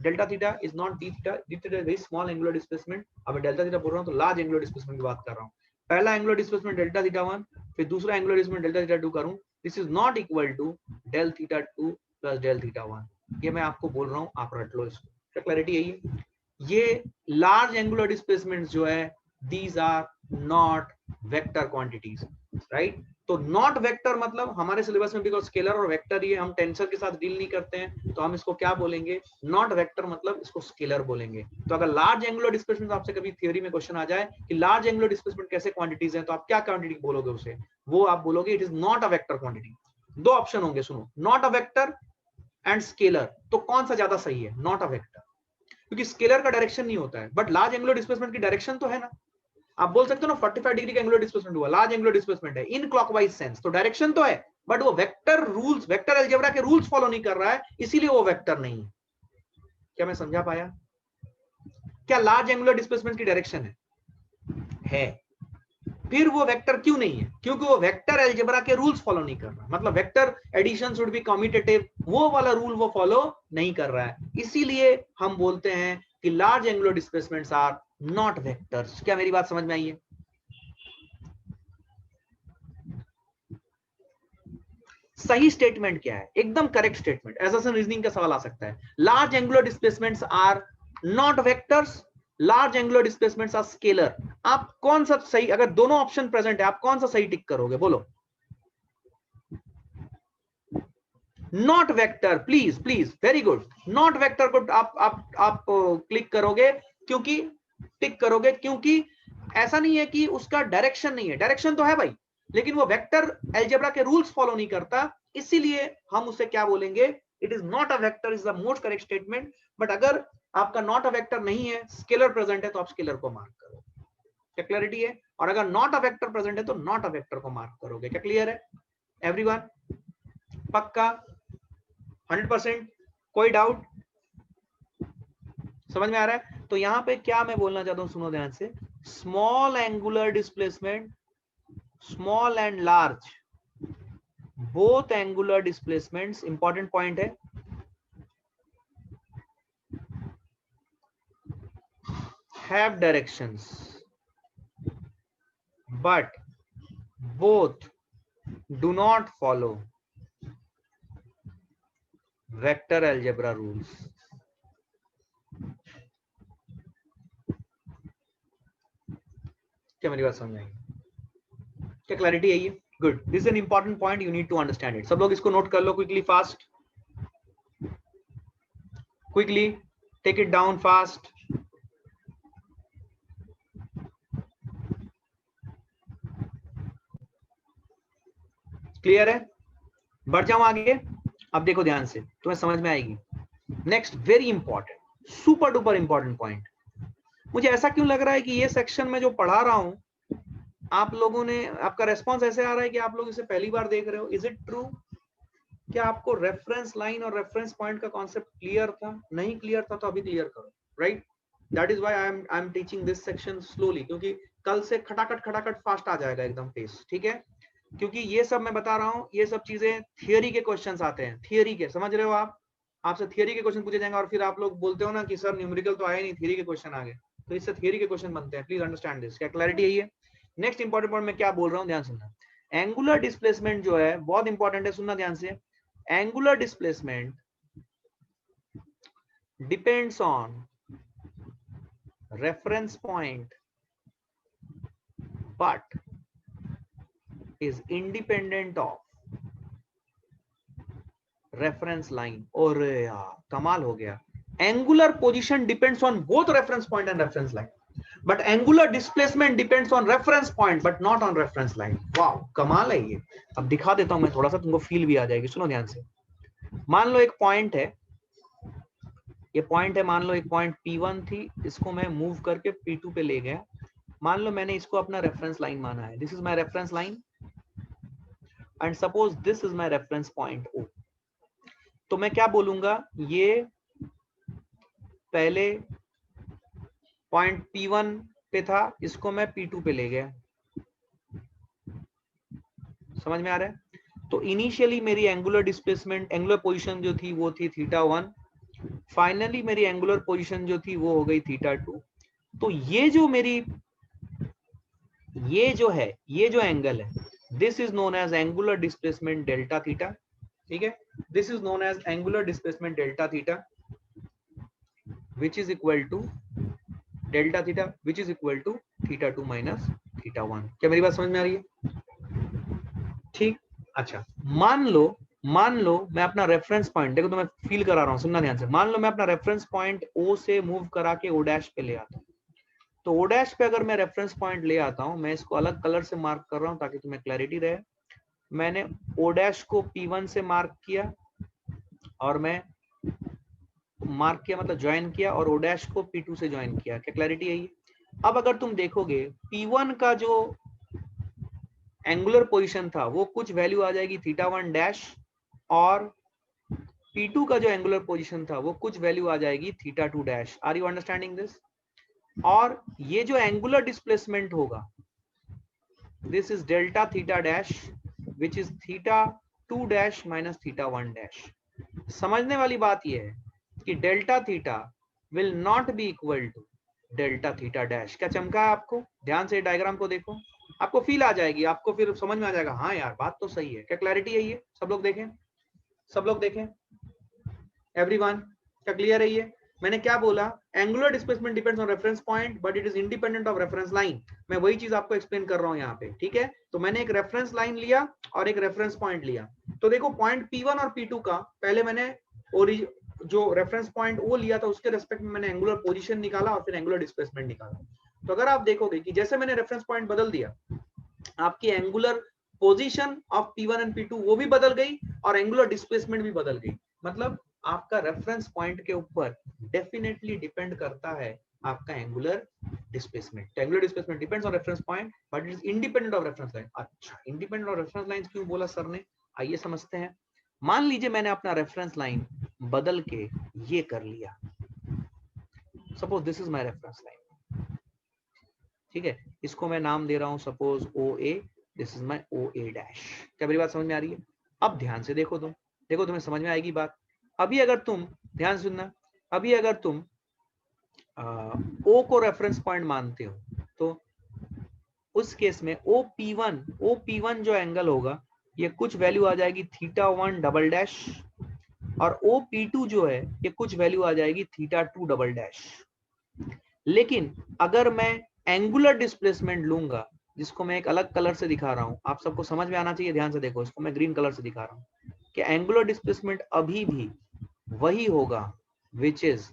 delta theta is not D theta, D theta very small angular displacement, अब डेल्टा थीटा बोल रहा हूं तो लार्ज एंगुलर डिस्प्लेसमेंट की बात कर रहा हूं। पहला एंगुलर डिस्प्लेसमेंट डेल्टा थीटा 1, फिर दूसरा एंगुलर डिस्प्लेसमेंट डेल्टा थीटा 2 करूं, this is not equal to del theta 2 plus del theta 1। ये मैं आपको बोल रहा हूं, आप रट लो इसको। क्या क्लैरिटी है? ये लार्ज एंगुलर डिस्प्लेसमेंट जो है, these are not vector quantities, right. तो नॉट वेक्टर मतलब हमारे सिलेबस में बिकॉज स्केलर और वेक्टर ये हम टेंसर के साथ डील नहीं करते हैं, तो हम इसको क्या बोलेंगे, नॉट वेक्टर मतलब इसको स्केलर बोलेंगे। तो अगर लार्ज एंगुलर डिस्प्लेसमेंट आपसे कभी थ्योरी में क्वेश्चन आ जाए कि लार्ज एंगुलर डिस्प्लेसमेंट कैसे क्वांटिटीज हैं, तो आप क्या क्वांटिटी बोलोगे उसे, वो आप बोलोगे it is not a vector quantity. दो ऑप्शन होंगे, सुनो, not a vector and scalar. तो कौन सा ज्यादा सही है? नॉट अ वेक्टर, क्योंकि स्केलर का डायरेक्शन नहीं होता है, बट लार्ज एंगुलर डिस्प्लेसमेंट की डायरेक्शन तो है ना। आप बोल सकते हो ना 45 डिग्री का एंगुलर डिस्प्लेसमेंट हुआ, लार्ज एंगुलर डिस्प्लेसमेंट है इन क्लॉकवाइज सेंस, तो डायरेक्शन तो है, बट वो वेक्टर रूल्स, वेक्टर अलजेब्रा के रूल्स फॉलो नहीं कर रहा है, इसीलिए वो वेक्टर नहीं है। क्या मैं समझा पाया? क्या लार्ज एंगुलर डिस्प्लेसमेंट की डायरेक्शन है? फिर वो वेक्टर क्यों नहीं है? क्योंकि वो वेक्टर अलजेब्रा के रूल्स फॉलो नहीं कर रहा, मतलब vector addition should be commutative, वो वाला रूल वो फॉलो नहीं कर रहा है, इसीलिए हम बोलते हैं कि large angular displacements are not vectors. क्या मेरी बात समझ में आई है? सही स्टेटमेंट क्या है? एकदम करेक्ट स्टेटमेंट, एसर्शन रीजनिंग का सवाल आ सकता है। Large angular displacements are not vectors, large angular displacements are scalar. आप कौन सा सही, अगर दोनों ऑप्शन प्रेजेंट है आप कौन सा सही टिक करोगे? बोलो। Not vector, please please, very good. Not vector को आप क्लिक करोगे, क्योंकि टिक करोगे, क्योंकि ऐसा नहीं है कि उसका डायरेक्शन नहीं है, डायरेक्शन तो है भाई, लेकिन वो वेक्टर अलजेब्रा के रूल्स फॉलो नहीं करता, इसीलिए हम उसे क्या बोलेंगे, it is not a vector, is the most correct statement. But अगर आपका नॉट अ वेक्टर नहीं है, स्केलर प्रेजेंट है, तो आप स्केलर को मार्क करो। क्या क्लैरिटी है? और अगर नॉट अ वेक्टर प्रेजेंट है तो नॉट अ वेक्टर को मार्क करोगे। क्या क्लियर है एवरीवन? पक्का 100%? कोई डाउट? समझ में आ रहा है? तो यहां पे क्या मैं बोलना चाहता हूं, सुनो ध्यान से। Small angular displacement, small and large, both angular displacements, important point है, have directions but both do not follow vector algebra rules. क्या मेरी बात समझ आई? क्या क्लैरिटी है ये? Good, this is an important point, you need to understand it. सब लोग इसको नोट कर लो quickly, fast, quickly take it down fast. Clear है? बढ़ जाऊं आगे? अब देखो ध्यान से, तुम्हें समझ में आएगी। Next very important, super duper important point. मुझे ऐसा क्यों लग रहा है कि ये सेक्शन में जो पढ़ा रहा हूं, आप लोगों ने, आपका रेस्पॉन्स ऐसे आ रहा है कि आप लोग इसे पहली बार देख रहे हो। Is it true? क्या आपको रेफरेंस लाइन और रेफरेंस पॉइंट का कॉन्सेप्ट क्लियर था? नहीं क्लियर था तो अभी क्लियर करो, right? That is why I am teaching this section slowly, क्योंकि कल से खटाखट फास्ट आ जाएगा एकदम पेस, ठीक है? क्योंकि ये सब मैं बता रहा हूँ, ये सब चीजें थियोरी के क्वेश्चंस आते हैं, थियोरी के, समझ रहे हो आप? आपसे थियोरी के क्वेश्चन पूछे जाएंगे और फिर आप लोग बोलते हो ना कि सर न्यूमेरिकल तो आया नहीं, थियोरी के क्वेश्चन आ गए, तो इससे थियोरी के क्वेश्चन बनते हैं। Please understand this. क्या क्लैरिटी है ये? नेक्स्ट इंपॉर्टेंट पॉइंट मैं क्या बोल रहा हूँ, ध्यान सुनना। एंगुलर डिस्प्लेसमेंट जो है बहुत इंपॉर्टेंट है, सुनना ध्यान से। Angular displacement depends on reference point but is independent of reference line. और यार कमाल हो गया। Angular position depends on both reference point and reference line, but angular displacement depends on reference point but not on reference line. वाह, कमाल है ये। अब दिखा देता हूं मैं थोड़ा सा, तुमको फील भी आ जाएगी। सुनो ध्यान से। मान लो एक पॉइंट है, ये पॉइंट है, मान लो एक पॉइंट P1 थी, इसको मैं मूव करके P2 पे ले गया। मान लो मैंने इसको अपना रेफरेंस लाइन माना है, this is my reference line and suppose this is my reference point O। तो मैं क्या बोलूंगा, ये पहले पॉइंट P1 पे था, इसको मैं P2 पे ले गया। समझ में आ रहा है? तो इनिशियली मेरी एंगुलर डिस्प्लेसमेंट, एंगुलर पोजीशन जो थी वो थी θ1, फाइनली मेरी एंगुलर पोजीशन जो थी वो हो गई θ2। तो ये जो मेरी, ये जो है, ये जो एंगल है, this is known as angular displacement delta theta, ठीक है? This is known as angular displacement delta theta which is equal to delta theta which is equal to θ2 minus θ1। क्या मेरी बात समझ में आ रही है? ठीक, अच्छा मान लो मैं अपना रेफरेंस पॉइंट, देखो तो मैं फील करा रहा हूं, सुनना ध्यान से। मान लो मैं अपना रेफरेंस पॉइंट O से मूव करा के O डैश पे ले आता हूं। तो O डैश पे अगर मैं रेफरेंस पॉइंट ले आता हूं, मैं इसको अलग कलर से मार्क कर रहा हूं ताकि तुम्हें क्लैरिटी रहे। मैंने O डैश को P1 से मार्क किया और मैं मार्क किया मतलब ज्वाइन किया, और O डैश को P2 से ज्वाइन किया। क्या क्लैरिटी है ये? अब अगर तुम देखोगे P1 का जो एंगुलर पोजीशन था वो कुछ वैल्यू आ जाएगी θ1 डैश, और P2 का जो एंगुलर पोजीशन था वो कुछ वैल्यू आ जाएगी θ2 dash. Are you understanding this? और ये जो एंगुलर डिस्प्लेसमेंट होगा, this is delta theta dash which is θ2 dash minus θ1 dash. समझने वाली बात यह है कि delta theta will not be equal to delta theta dash. क्या चमका है आपको? ध्यान से डायग्राम को देखो, आपको फील आ जाएगी, आपको फिर समझ में आ जाएगा, हाँ यार बात तो सही है। क्या क्लैरिटी है ये? सब लोग देखें, सब लोग देखें एवरीवन। क्या क्लियर है ये? मैंने क्या बोला, angular displacement depends on reference point but it is independent of reference line. मैं वही चीज आपको एक्सप्लेन कर रहा हूं यहाँ पे, ठीक है? तो मैंने एक रेफरेंस लाइन लिया और एक रेफरेंस पॉइंट लिया। तो देखो पॉइंट P1 और P2 का पहले मैंने जो रेफरेंस पॉइंट वो लिया था उसके रेस्पेक्ट में मैंने एंगुलर पोजीशन निकाला और फिर एंगुलर डिस्प्लेसमेंट निकाला। तो अगर आप देखोगे कि जैसे मैंने रेफरेंस पॉइंट बदल दिया, आपकी angular position of P1 and P2 वो भी बदल गई और एंगुलर डिस्प्लेसमेंट भी बदल गई। मतलब आपका रेफरेंस पॉइंट के ऊपर डेफिनेटली डिपेंड करता है आपका angular displacement. Angular displacement depends on reference point but it is independent of reference line. अच्छा, इंडिपेंडेंट ऑफ रेफरेंस लाइन क्यों बोला सर ने, आइए समझते हैं। मान लीजिए मैंने अपना रेफरेंस लाइन बदल के ये कर लिया, suppose this is my reference line, ठीक है, इसको मैं नाम दे रहा हूं suppose OA, this is my OA dash. क्या मेरी बात समझ में आ रही है? अब ध्यान से देखो, देखो तुम्हें समझ में आएगी बात। अभी अगर तुम ध्यान सुनना, अभी अगर तुम O को रेफरेंस पॉइंट मानते हो तो उस केस में OP1 जो एंगल होगा ये कुछ वैल्यू आ जाएगी θ1 डबल डैश, और OP2 जो है ये कुछ वैल्यू आ जाएगी θ2 डबल डैश। लेकिन अगर मैं एंगुलर डिस्प्लेसमेंट लूंगा, जिसको मैं एक अलग कलर से दिखा रहा हूं, आप सबको समझ में आना चाहिए, ध्यान से देखो, इसको मैं ग्रीन कलर से दिखा रहा हूं कि एंगुलर डिस्प्लेसमेंट अभी भी वही होगा which is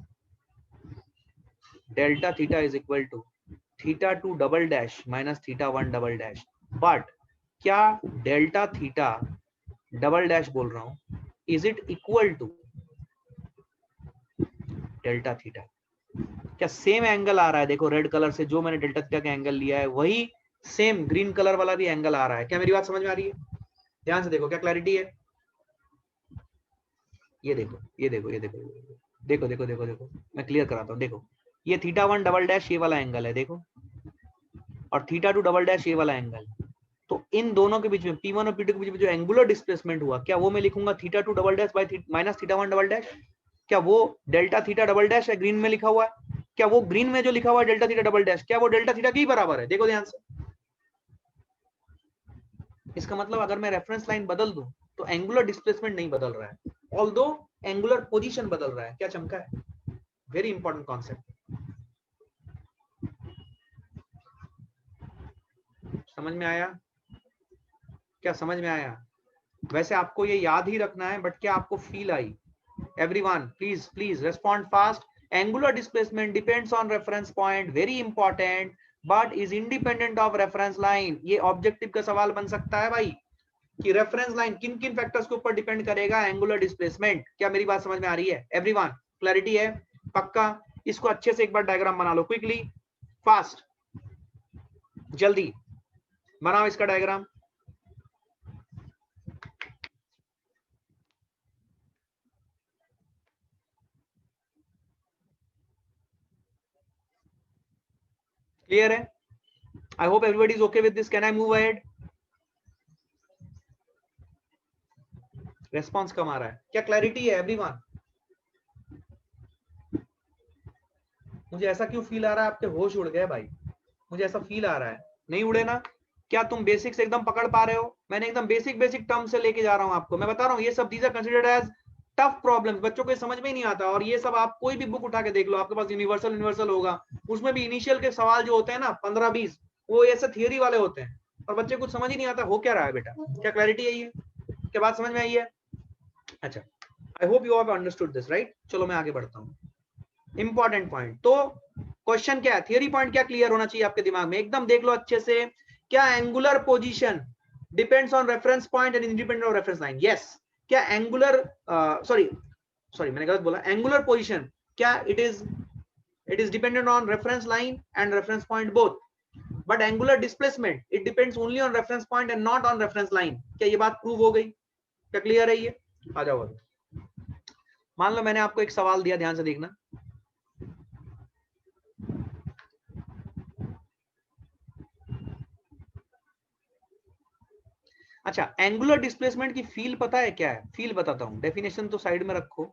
delta theta is equal to θ2 double dash minus θ1 double dash. But क्या डेल्टा थीटा डबल डैश बोल रहा हूं, is it equal to delta theta? क्या सेम एंगल आ रहा है? देखो रेड कलर से जो मैंने डेल्टा थीटा का एंगल लिया है वही सेम ग्रीन कलर वाला भी एंगल आ रहा है। क्या मेरी बात समझ में आ रही है? ध्यान से देखो, क्या क्लैरिटी है? ये देखो, ये देखो, ये देखो, देखो देखो देखो देखो, मैं क्लियर कराता हूँ। देखो ये θ1 डबल डैश ये वाला एंगल है, देखो, और θ2 डबल डैश ये वाला एंगल। तो इन दोनों के बीच में P1 और P2 के बीच में जो एंगुलर डिस्प्लेसमेंट हुआ, क्या वो मैं लिखूंगा θ2 double dash by minus θ1 double dash? क्या वो डेल्टा थीटा डबल डैश है ग्रीन में लिखा हुआ है? क्या वो ग्रीन में जो लिखा हुआ है डेल्टा थीटा डबल डैश, क्या वो डेल्टा थीटा के ही बराबर है? देखो ध्यान से। इसका मतलब अगर मैं रेफरेंस लाइन बदल दूं तो एंगुलर डिस्प्लेसमेंट नहीं बदल रहा है, ऑल्दो एंगुलर पोजीशन बदल रहा है। क्या चमका है? Very important concept. समझ में आया? क्या समझ में आया? वैसे आपको ये याद ही रखना है, बट क्या आपको feel I? Everyone, please respond fast. Angular displacement depends on reference point, very important, but is independent of reference line. ये ऑब्जेक्टिव का सवाल बन सकता है भाई कि रेफरेंस लाइन किन किन फैक्टर्स के ऊपर डिपेंड करेगा एंगुलर डिस्प्लेसमेंट। क्या मेरी बात समझ में आ रही है? एवरीवन क्लैरिटी है? पक्का? इसको अच्छे से एक बार डायग्राम बना लो, क्विकली, फास्ट, जल्दी बनाओ इसका डायग्राम। क्लियर है? I hope everybody is okay with this. Can I move ahead? Response कम आ रहा है। क्या क्लैरिटी है एवरीवन? मुझे ऐसा क्यों फील आ रहा है आपके होश उड़ गए भाई, मुझे ऐसा फील आ रहा है। नहीं उड़े ना? क्या तुम बेसिक्स एकदम पकड़ पा रहे हो? मैंने एकदम बेसिक टर्म से लेके जा रहा हूं आपको। मैं बता रहा हूं ये सब these are considered as tough problems, बच्चों को समझ में ही नहीं आता। और ये सब आप कोई भी बुक उठा के देख लो, आपके पास यूनिवर्सल होगा, उसमें भी इनिशियल के सवाल जो होते हैं ना 15-20, वो ऐसे थियरी वाले होते हैं और बच्चे कुछ समझ ही नहीं आता हो क्या रहा है बेटा। क्या क्लैरिटी है? ये क्या बात समझ में आई है? अच्छा, आई hope you have understood this, right? चलो मैं आगे बढ़ता हूँ। इंपॉर्टेंट पॉइंट, तो क्वेश्चन क्या है, थियरी पॉइंट क्या क्लियर होना चाहिए आपके दिमाग में, एकदम देख लो अच्छे से। क्या angular position depends on reference point and independent of reference line? Yes. क्या एंगुलर सॉरी मैंने गलत बोला, एंगुलर पोजीशन क्या it is dependent on reference line and reference point both, but angular displacement it depends only on reference point and not on reference line. क्या ये बात prove हो गई? क्या क्लियर है ये? आ जाओ। मान लो मैंने आपको एक सवाल दिया, ध्यान से देखना। अच्छा, एंगुलर डिस्प्लेसमेंट की फील पता है क्या है? फील बताता हूं, डेफिनेशन तो साइड में रखो।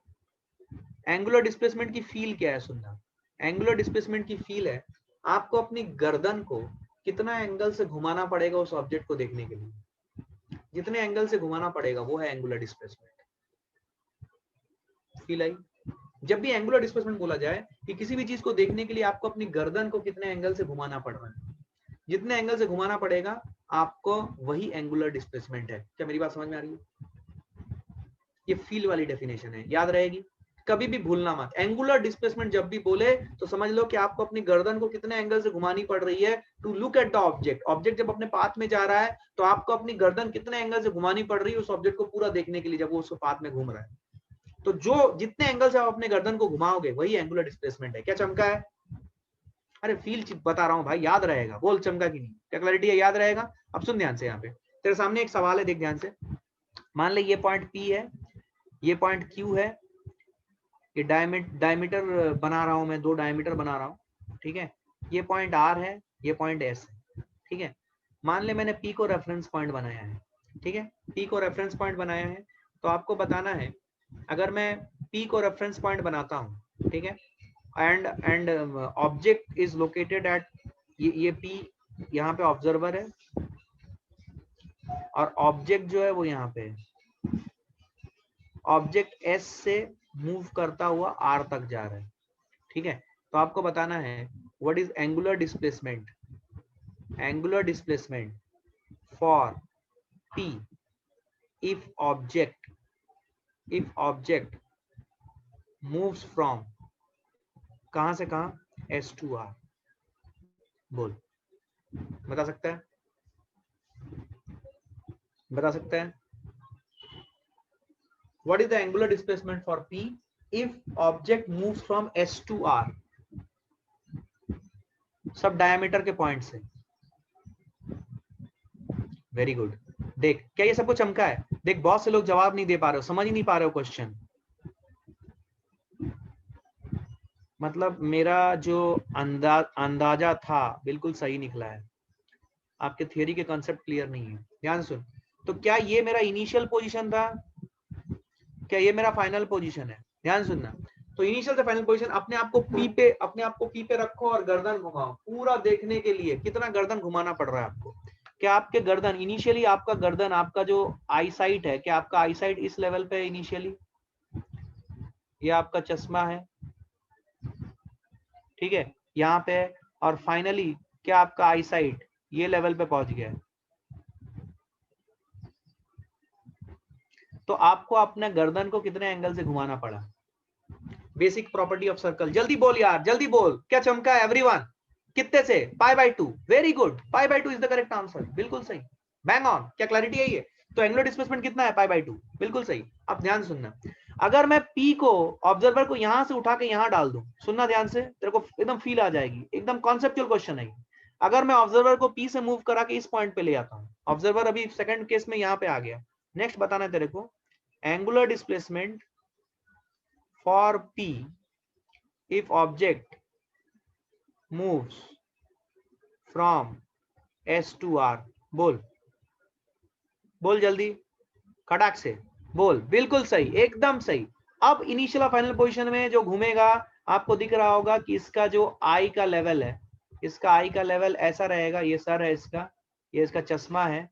एंगुलर डिस्प्लेसमेंट की फील क्या है? सुनना, एंगुलर डिस्प्लेसमेंट की फील है आपको अपनी गर्दन को कितना एंगल से घुमाना पड़ेगा उस ऑब्जेक्ट को देखने के लिए। जितने एंगल से घुमाना पड़ेगा वो है एंगुलर डिस्प्लेसमेंट। Feel I? जब भी एंगुलर डिस्प्लेसमेंट बोला जाए कि किसी भी चीज को देखने के लिए आपको अपनी गर्दन को कितने एंगल से घुमाना पड़ रहा है, जितने एंगल से घुमाना पड़ेगा आपको, वही एंगुलर डिस्प्लेसमेंट है। क्या मेरी बात समझ में आ रही है? ये फील वाली डेफिनेशन है, याद रहेगी, कभी भी भूलना मत। एंगुलर डिस्प्लेसमेंट जब भी बोले तो समझ लो कि आपको अपनी गर्दन को कितने एंगल से घुमानी पड़ रही है to look at the object. Object जब अपने पाथ में जा रहा है तो आपको अपनी गर्दन कितने एंगल से घुमानी पड़ रही है उस ऑब्जेक्ट को पूरा देखने के लिए जब वो उसके पाथ में घूम रहा है। तो जो जितने एंगल से आप अपने गर्दन को घुमाओगे वही एंगुलर डिस्प्लेसमेंट है। क्या चमका है? अरे फील बता रहा हूँ भाई, याद रहेगा। बोल चमका की नहीं? क्या क्लैरिटी है? याद रहेगा? अब सुन ध्यान से, यहाँ पे तेरे सामने एक सवाल है, देख ध्यान से। मान ले ये पॉइंट P है, ये पॉइंट Q है, ये डायमीटर बना रहा हूं मैं, 2 डायमीटर बना रहा हूं, ठीक है। ये पॉइंट R है, ये पॉइंट S है, ठीक है। मान ले मैंने P को रेफरेंस पॉइंट बनाया है, ठीक है। P को रेफरेंस पॉइंट बनाया है तो आपको बताना है, अगर मैं P को रेफरेंस पॉइंट बनाता हूं, ठीक है, and object is located at, ये P यहाँ पे ऑब्जर्वर है और ऑब्जेक्ट जो है वो यहाँ पे है। ऑब्जेक्ट S से मूव करता हुआ R तक जा रहा है, ठीक है। तो आपको बताना है what is angular displacement, angular displacement for P if object moves from कहां से कहां, S to R। बोल, बता सकता है? बता सकता है? What is the angular displacement for P if object moves from S to R? सब डायमीटर के पॉइंट से। Very good. देख, क्या ये सबको चमका है? देख, बहुत से लोग जवाब नहीं दे पा रहे हो, समझ ही नहीं पा रहे हो क्वेश्चन। मतलब मेरा जो अंदाजा था बिल्कुल सही निकला है, आपके थियरी के कॉन्सेप्ट क्लियर नहीं है। ध्यान सुन, तो क्या ये मेरा इनिशियल पोजीशन था, क्या ये मेरा फाइनल पोजीशन है? ध्यान सुनना, तो इनिशियल से फाइनल पोजीशन, अपने आप को पी पे रखो और गर्दन घुमाओ पूरा देखने के लिए। कितना गर्दन घुमाना पड़ रहा है आपको? क्या आपके गर्दन इनिशियली, आपका गर्दन, आपका जो आई साइट है, क्या आपका आई साइट इस लेवल पे इनिशियली? ये आपका चश्मा है, ठीक है, यहाँ पे। और फाइनली क्या आपका आई साइट ये लेवल पे पहुंच गया है? तो आपको अपने गर्दन को कितने एंगल से घुमाना पड़ा? बेसिक प्रॉपर्टी ऑफ सर्कल, जल्दी बोल यार, जल्दी बोल। क्या चमका है एवरीवन? कितने से? π/2। Very good, π/2 is the correct answer, बिल्कुल सही, बैंग ऑन। क्या क्लैरिटी है ये? तो एंगुलर डिस्प्लेसमेंट कितना है? π/2, बिल्कुल सही। अब ध्यान सुनना, अगर मैं P को, ऑब्जर्वर को यहां से उठा के यहां डाल दूं, सुनना ध्यान से, तेरे को एकदम फील आ जाएगी, एकदम कॉन्सेप्चुअल क्वेश्चन है। अगर मैं ऑब्जर्वर को P से मूव करा के इस पॉइंट पे ले आता हूं, ऑब्जर्वर अभी सेकंड केस में यहां पे आ गया। नेक्स्ट बताना है तेरे को, angular displacement for P if object moves from S to R। बोल, बोल जल्दी, खटाक से बोल। बिल्कुल सही, एकदम सही। अब इनिशियल और फाइनल पोजीशन में जो घूमेगा, आपको दिख रहा होगा कि इसका जो आई का लेवल है, इसका आई का लेवल ऐसा रहेगा, ये सर है इसका, ये इसका चश्मा है,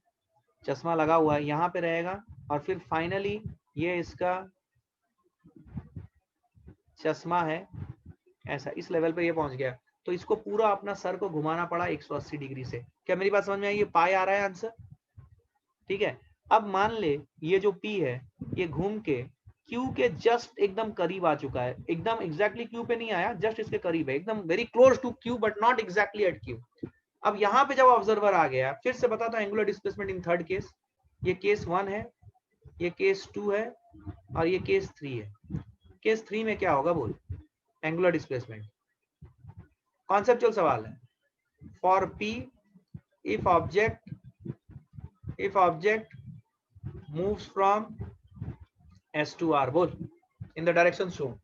चश्मा लगा हुआ है, यहाँ पे रहेगा। और फिर फाइनली ये इसका चश्मा है, ऐसा इस लेवल पे ये पहुंच गया। तो इसको पूरा अपना सर को घुमाना पड़ा 180 डिग्री से। क्या मेरी बात समझ में आई? ये पाई आ रहा है आंसर, ठीक है। अब मान ले ये जो P है ये घूम के Q के जस्ट एकदम करीब आ चुका है, एकदम एग्जैक्टली Q पे नहीं आया, जस्ट इसके करीब है, एकदम very close to Q but not exactly at Q। अब यहाँ पे जब ऑब्जर्वर आ गया, फिर से बताता हूं angular displacement in third case. ये केस 1 है, ये केस 2 है और ये केस 3 है। केस 3 में क्या होगा बोल? एंगुलर डिस्प्लेसमेंट कॉन्सेप्चुअल सवाल है। For P if object moves from S to R, बोल, in the direction shown।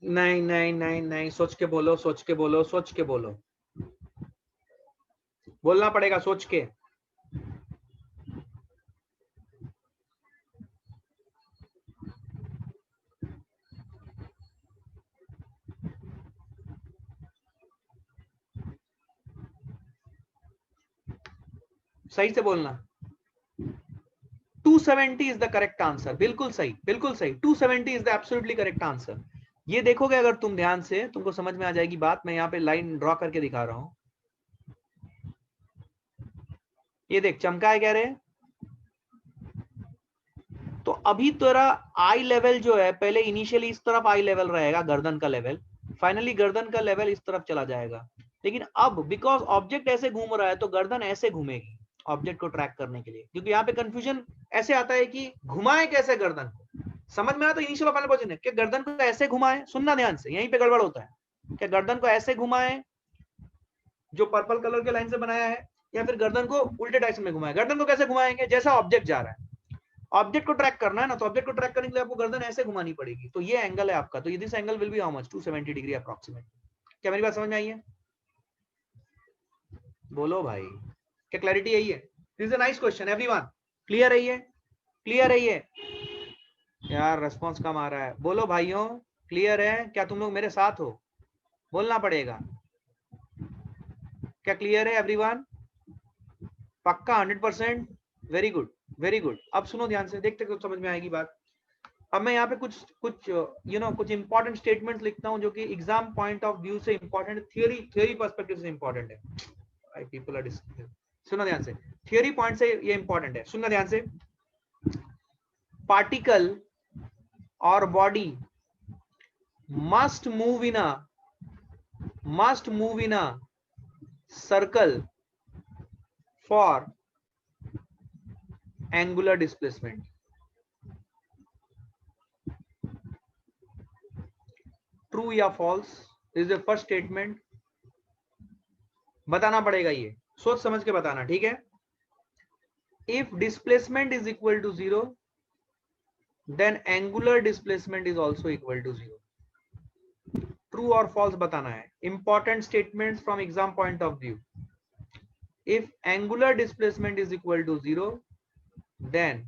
नहीं नहीं नहीं नहीं, सोच के बोलो, सोच के बोलो, सोच के बोलो, बोलना पड़ेगा सोच के। सही से बोलना। 270 इज द करेक्ट आंसर, बिल्कुल सही, बिल्कुल सही। 270 is the absolutely correct answer. ये देखोगे अगर तुम ध्यान से, तुमको समझ में आ जाएगी बात। मैं यहाँ पे लाइन ड्रॉ करके दिखा रहा हूं। ये देख चमका है, कह रहे हैं। तो अभी तेरा आई लेवल जो है, पहले इनिशियली इस तरफ आई लेवल रहेगा, गर्दन का लेवल, फाइनली गर्दन का लेवल इस तरफ चला जाएगा। लेकिन अब बिकॉज ऑब्जेक्ट ऐसे घूम रहा है तो गर्दन ऐसे घूमेगी ऑब्जेक्ट को ट्रैक करने के लिए, क्योंकि यहाँ पे कंफ्यूजन ऐसे आता है कि घुमाए कैसे गर्दन को। समझ में आया तो इनिशियल फाइनल पोजीशन है, क्या गर्दन को ऐसे घुमाए, सुनना ध्यान से, यहीं पे गड़बड़ होता है। क्या गर्दन को ऐसे घुमाए जो पर्पल कलर के लाइन से बनाया है, या फिर गर्दन को उल्टे डायरेक्शन में घुमाए। गर्दन को कैसे घुमाएंगे, जैसा ऑब्जेक्ट जा रहा है, ऑब्जेक्ट को ट्रैक करना है ना, तो ऑब्जेक्ट को ट्रैक करने के लिए आपको गर्दन ऐसे घुमानी पड़ेगी। तो ये एंगल है आपका, तो this angle will be how much, 270 degree approximate. क्या मेरी बात समझ में आई है? बोलो भाई, क्या क्लैरिटी यही है? This is a nice question everyone. Clear है ये? क्लियर है ये? यार रेस्पॉन्स कम आ रहा है, बोलो भाइयों क्लियर है? क्या तुम लोग मेरे साथ हो? बोलना पड़ेगा। क्या क्लियर है एवरीवन? पक्का 100%? Very good, very good. अब सुनो ध्यान से, देखते कुछ समझ में आएगी बात। अब मैं यहाँ पे कुछ कुछ इंपॉर्टेंट स्टेटमेंट लिखता हूँ जो कि एग्जाम पॉइंट ऑफ व्यू से इंपॉर्टेंट, थियोरी पर्सपेक्टिव से इंपॉर्टेंट है। पीपल आर डिस्कसिंग, सुनो ध्यान से, थियोरी पॉइंट से ये इंपॉर्टेंट है, सुनना ध्यान से। पार्टिकल और body must move in a circle for angular displacement. True या false? Is the first statement. बताना पड़ेगा, ये सोच समझ के बताना, ठीक है? If displacement is equal to 0, then angular displacement is also equal to 0। True और फॉल्स बताना है। Important statements from exam point of view. If angular displacement is equal to 0, then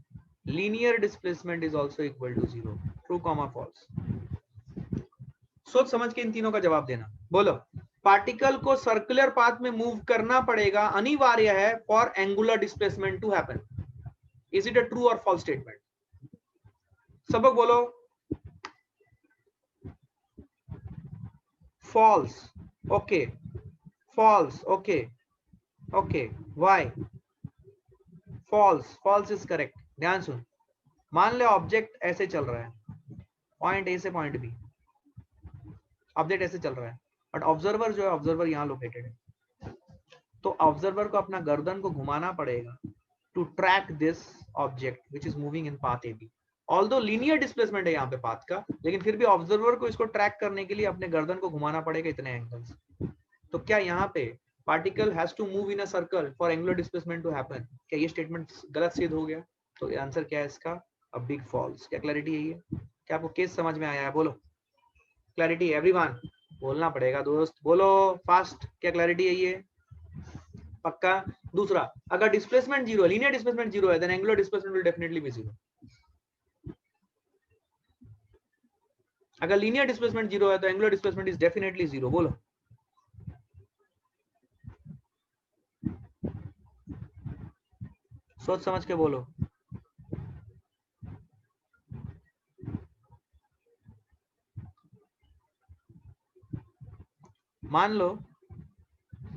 linear displacement is also equal to 0. True comma false? सोच समझ के इन तीनों का जवाब देना। बोलो, पार्टिकल को सर्कुलर पाथ में मूव करना पड़ेगा, अनिवार्य है, for angular displacement to happen. Is it a true और फॉल्स स्टेटमेंट? सब लोग बोलो false. Okay, false. Okay okay, why? False, false is correct. ध्यान सुन, मान ले ऑब्जेक्ट ऐसे चल रहा है, पॉइंट ए से पॉइंट बी, ऑब्जेक्ट ऐसे चल रहा है, बट ऑब्जर्वर जो है, ऑब्जर्वर यहाँ लोकेटेड है, तो ऑब्जर्वर को अपना गर्दन को घुमाना पड़ेगा to track this object which is moving in path A B. Although linear displacement है यहाँ पे पाथ का, लेकिन फिर भी ऑब्जर्वर को इसको ट्रैक करने के लिए अपने गर्दन को घुमाना पड़ेगा इतने एंगल्स। तो क्या यहाँ पे particle has to move in a circle for angular displacement to happen? क्या ये स्टेटमेंट गलत सिद्ध हो गया? तो आंसर क्या है इसका? A big false. क्या क्लैरिटी यही है? क्या आपको केस समझ में आया है? बोलो क्लैरिटी एवरीवन। बोलना पड़ेगा दोस्त, बोलो फास्ट। क्या क्लैरिटी यही है? पक्का? दूसरा, अगर डिस्प्लेसमेंट 0 है, लीनियर डिस्प्लेसमेंट 0 है, then angular displacement will definitely be 0। अगर लीनियर डिस्प्लेसमेंट 0 है तो एंगुलर डिस्प्लेसमेंट इज डेफिनेटली 0। बोलो सोच समझ के बोलो। मान लो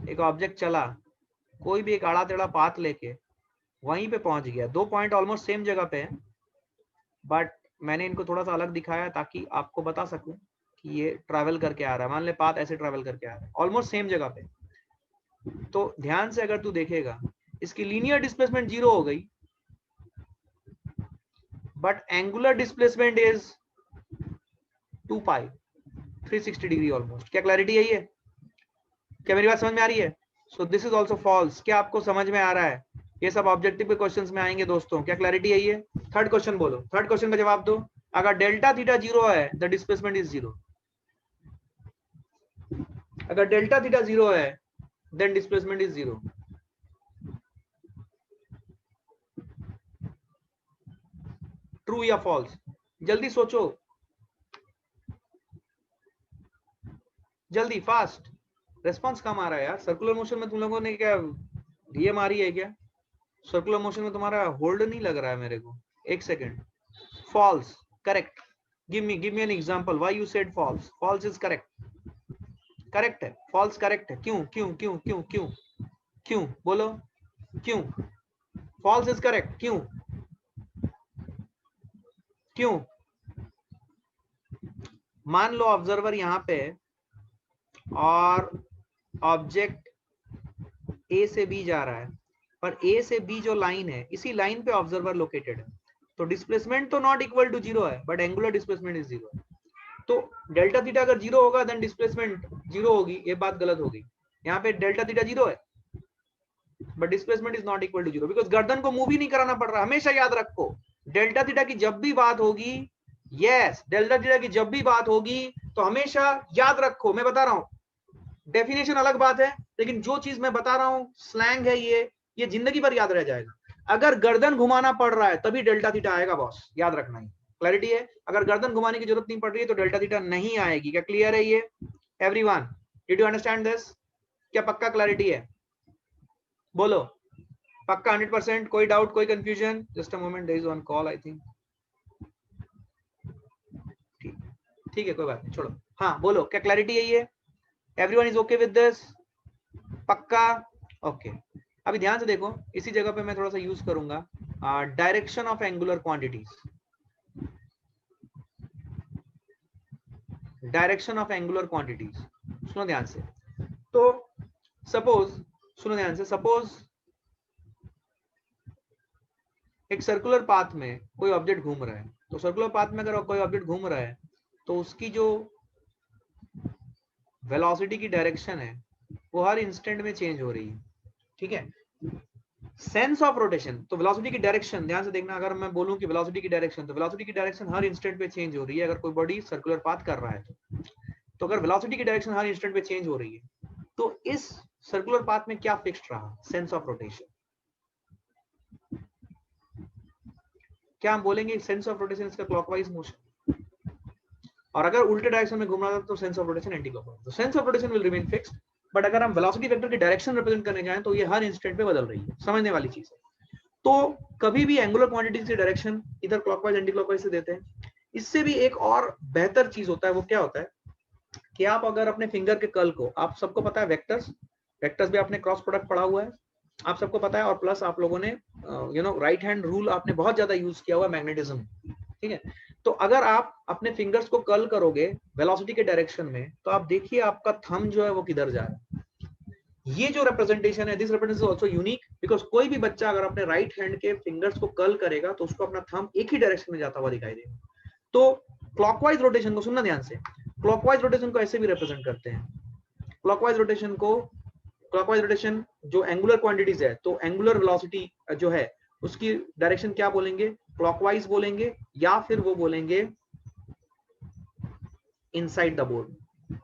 एक ऑब्जेक्ट चला, कोई भी एक आड़ा टेढ़ा पाथ लेके वहीं पे पहुंच गया, दो पॉइंट ऑलमोस्ट सेम जगह पे है, बट मैंने इनको थोड़ा सा अलग दिखाया ताकि आपको बता सकूं कि ये ट्रैवल करके आ रहा है। मान ले पाथ ऐसे ट्रैवल करके आ रहा है ऑलमोस्ट सेम जगह पे, तो ध्यान से अगर तू देखेगा, इसकी लीनियर डिस्प्लेसमेंट 0 हो गई, but angular displacement is 2 pi, 360 degree almost. क्या क्लैरिटी यही है? क्या मेरी बात समझ में आ रही है? So this is also false. क्या आपको समझ में आ रहा है? ये सब ऑब्जेक्टिव के क्वेश्चंस में आएंगे दोस्तों। क्या क्लैरिटी यही है? थर्ड क्वेश्चन बोलो, थर्ड क्वेश्चन का जवाब दो। अगर डेल्टा थीटा 0 है, द डिस्प्लेसमेंट इज 0। अगर डेल्टा थीटा 0 है, देन डिस्प्लेसमेंट इज 0। ट्रू या फॉल्स? जल्दी सोचो, जल्दी फास्ट। रेस्पॉन्स कम आ रहा है यार। सर्कुलर मोशन में तुम लोगों ने क्या ये मारी है क्या? सर्कुलर मोशन में तुम्हारा होल्ड नहीं लग रहा है मेरे को। एक second. False, correct. give me an example why you said false. False is correct. Correct है, फॉल्स करेक्ट है, क्यों क्यों क्यों क्यों क्यों क्यों बोलो, क्यों फॉल्स इज करेक्ट, क्यों क्यों? मान लो ऑब्जर्वर यहां पे और ऑब्जेक्ट ए से बी जा रहा है, पर ए से बी जो लाइन है इसी लाइन पे ऑब्जर्वर लोकेटेड है, तो डिस्प्लेसमेंट तो नॉट इक्वल टू जीरो है, but angular displacement is zero. तो डेल्टा थीटा अगर जीरो होगा देन डिस्प्लेसमेंट जीरो होगी, ये बात गलत होगी। यहाँ पे डेल्टा थीटा जीरो है but displacement is not equal to zero, because गर्दन को मूव ही नहीं कराना पड़ रहा। हमेशा याद रखो डेल्टा थीटा की जब भी बात होगी, यस डेल्टा थीटा की जब भी बात होगी तो हमेशा याद रखो, मैं बता रहा हूं डेफिनेशन अलग बात है, लेकिन जो चीज मैं बता रहा हूं स्लैंग है, ये जिंदगी भर याद रह जाएगा। अगर गर्दन घुमाना पड़ रहा है तभी डेल्टा थीटा आएगा बॉस, याद रखना ही। क्लैरिटी है? अगर गर्दन घुमाने की जरूरत नहीं पड़ रही है तो डेल्टा थीटा नहीं आएगी। क्या क्लियर है ये everyone? Did you understand this? क्या पक्का क्लैरिटी है? बोलो पक्का 100%? कोई डाउट, कोई confusion? Just a moment, there is one call I think. ठीक है कोई बात नहीं, छोड़ो। हाँ बोलो, क्या क्लैरिटी है ये? Everyone is okay with this? पक्का? ओके। अभी ध्यान से देखो, इसी जगह पे मैं थोड़ा सा यूज करूंगा direction of angular quantities. Direction of angular quantities, सुनो ध्यान से। तो सपोज, सुनो ध्यान से, सपोज एक सर्कुलर पाथ में कोई ऑब्जेक्ट घूम रहा है, तो सर्कुलर पाथ में अगर कोई ऑब्जेक्ट घूम रहा है तो उसकी जो वेलोसिटी की डायरेक्शन है वो हर इंस्टेंट में चेंज हो रही है, ठीक है। सेंस ऑफ रोटेशन, तो वेलोसिटी की डायरेक्शन ध्यान से देखना, अगर मैं बोलूं कि वेलोसिटी की डायरेक्शन, तो वेलोसिटी की डायरेक्शन हर इंस्टेंट पे चेंज हो रही है अगर कोई बॉडी सर्कुलर पाथ कर रहा है तो अगर वेलोसिटी की डायरेक्शन हर इंस्टेंट पे चेंज हो रही है तो इस सर्कुलर पाथ में क्या फिक्स्ड रहा? Sense of rotation. क्या हम बोलेंगे सेंस ऑफ रोटेशन इसका क्लॉकवाइज मोशन, और अगर उल्टे डायरेक्शन में घूम रहा था तो sense of rotation anti clockwise. तो sense of rotation will remain fixed, but अगर हम वेलोसिटी वेक्टर की डायरेक्शन रिप्रेजेंट करने जाएं तो ये हर इंस्टेंट पे बदल रही है, समझने वाली चीज है। तो कभी भी एंगुलर क्वांटिटीज की डायरेक्शन इधर क्लॉकवाइज एंटी क्लॉकवाइज से देते हैं। इससे भी एक और बेहतर चीज होता है, वो क्या होता है कि आप अगर अपने फिंगर के कर्ल को, आप सबको पता है वेक्टर्स भी आपने क्रॉस प्रोडक्ट पढ़ा हुआ है, आप सबको पता है, और प्लस आप लोगों ने राइट हैंड रूल आपने बहुत ज्यादा यूज किया हुआ है मैग्नेटिज्म, ठीक है। तो अगर आप अपने फिंगर्स को कर्ल करोगे वेलोसिटी के डायरेक्शन में तो आप देखिए आपका थंब जो है वो किधर जा रहा है। ये जो रिप्रेजेंटेशन है, this representation is also unique, because कोई भी बच्चा अगर अपने राइट हैंड के फिंगर्स को कर्ल करेगा तो उसको अपना थंब एक ही डायरेक्शन में जाता हुआ दिखाई देगा। तो क्लॉकवाइज रोटेशन को सुनना ध्यान से, क्लॉकवाइज रोटेशन को ऐसे भी रिप्रेजेंट करते हैं। क्लॉकवाइज रोटेशन जो एंगुलर क्वांटिटीज है, तो एंगुलर वेलोसिटी जो है उसकी डायरेक्शन क्या बोलेंगे? क्लॉकवाइज बोलेंगे, या फिर वो बोलेंगे इनसाइड द बोर्ड।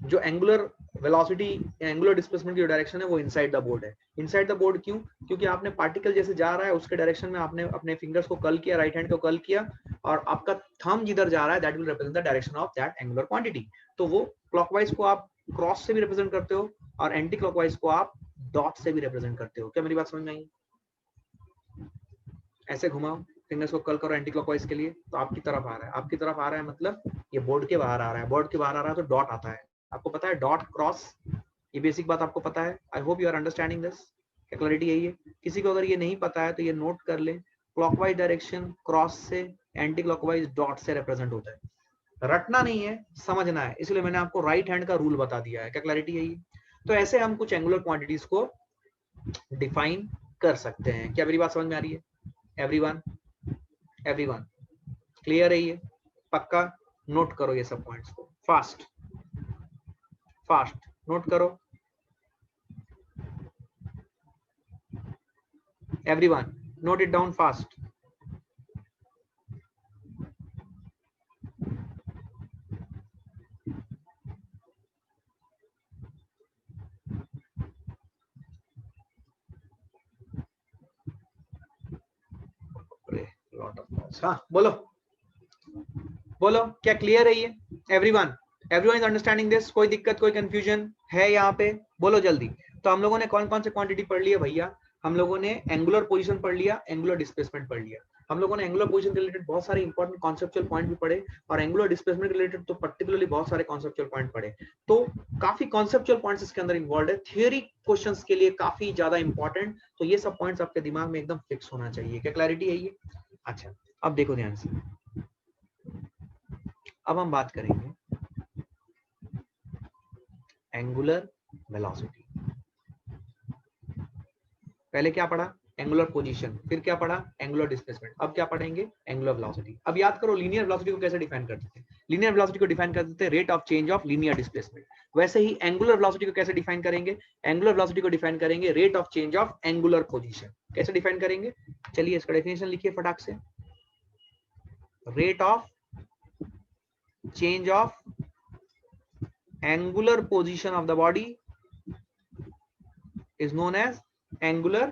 जो एंगुलर वेलोसिटी, एंगुलर डिस्प्लेसमेंट की डायरेक्शन है वो इनसाइड द बोर्ड है। इनसाइड द बोर्ड क्यों? क्योंकि आपने पार्टिकल जैसे जा रहा है उसके डायरेक्शन में आपने अपने फिंगर्स को कर्ल किया, राइट हैंड को कर्ल किया, और आपका थंब जिधर जा रहा है that will represent the direction of that angular quantity. तो वो क्लॉकवाइज को आप क्रॉस से भी रिप्रेजेंट करते हो और एंटी क्लॉकवाइज को आप डॉट से भी रिप्रेजेंट करते हो। क्या मेरी बात समझ में आई? ऐसे घुमाओ फिंगर्स को कर्ल करो एंटी क्लॉकवाइज के लिए, तो आपकी तरफ आ रहा है, आपकी तरफ आ रहा है मतलब ये बोर्ड के बाहर आ रहा है, बोर्ड के बाहर आ रहा है तो डॉट आता है। आपको पता है डॉट क्रॉस, ये बेसिक बात आपको पता है। I hope you are understanding this. क्या क्लैरिटी यही है? किसी को अगर ये नहीं पता है तो ये नोट कर ले, क्लॉकवाइज डायरेक्शन क्रॉस से, एंटी क्लॉकवाइज डॉट से रिप्रेजेंट होता है। रटना नहीं है, समझना है, इसलिए मैंने आपको राइट हैंड का रूल बता दिया है। क्या क्लैरिटी यही? तो ऐसे हम कुछ एंगुलर क्वांटिटीज को डिफाइन कर सकते हैं। क्या मेरी बात समझ में आ रही है एवरीवन? एवरीवन क्लियर है ये? पक्का? नोट करो ये सब पॉइंट्स को, फास्ट फास्ट नोट करो everyone, note it down fast. हाँ बोलो बोलो, क्या क्लियर है ये everyone? Everyone is understanding this? कोई दिक्कत, कोई कंफ्यूजन है यहाँ पे? बोलो जल्दी। तो हम लोगों ने कौन कौन से क्वांटिटी पढ़ लिया भैया? हम लोगों ने एंगुलर पोजीशन पढ़ लिया, एंगुलर डिस्प्लेसमेंट पढ़ लिया। हम लोगों ने एंगुलर पोजीशन के रिलेटेड बहुत सारे इंपॉर्टेंट कॉन्सेप्चुअल पॉइंट भी पढ़े, और एंगुलर डिस्प्लेसमेंट के रिलेटेड तो पर्टिकुलरली बहुत सारे कॉन्सेप्चुअल पॉइंट पढ़े। तो काफी कॉन्सेप्चुअल पॉइंट्स इसके अंदर इन्वॉल्व है, थियोरी क्वेश्चंस के लिए काफी ज्यादा इंपॉर्टेंट। तो ये सब पॉइंट्स आपके दिमाग में एकदम फिक्स होना चाहिए। क्या क्लैरिटी है ये? अच्छा, अब देखो ध्यान से, अब हम बात करेंगे एंगुलर वेलोसिटी। पहले क्या पढ़ा? एंगुलर पोजीशन, फिर क्या पढ़ा? एंगुलर डिस्प्लेसमेंट, अब क्या पढ़ेंगे? Angular velocity. अब याद करो लीनियर वेलोसिटी को कैसे डिफाइन करते थे? लीनियर वेलोसिटी को डिफाइन करते थे rate of change of linear displacement. वैसे ही एंगुलर वेलोसिटी को कैसे डिफाइन करेंगे? एंगुलर वेलोसिटी को डिफाइन करेंगे rate of change of angular position. कैसे डिफाइन करेंगे? चलिए इसका डेफिनेशन लिखिए फटाक से। Rate of change of angular position of the body is known as angular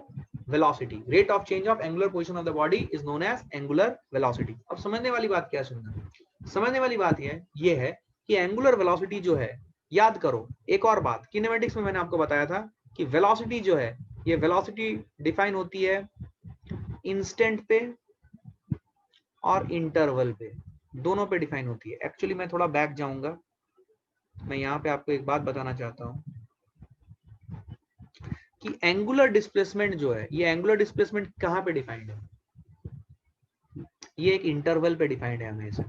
velocity. Rate of change of angular position of the body is known as angular velocity. अब समझने वाली बात क्या है? सुनना, समझने वाली बात ये है कि एंगुलर वेलोसिटी जो है, याद करो एक और बात, किनेमेटिक्स में मैंने आपको बताया था कि वेलोसिटी जो है, ये वेलोसिटी डिफाइन होती है इंस्टेंट पे और इंटरवल पे, दोनों पे डिफाइन होती है। एक्चुअली मैं थोड़ा बैक जाऊंगा, मैं यहाँ पे आपको एक बात बताना चाहता हूँ कि एंगुलर डिस्प्लेसमेंट जो है, ये एंगुलर डिस्प्लेसमेंट कहां पे डिफाइंड है? ये एक इंटरवल पे डिफाइंड है हमेशा,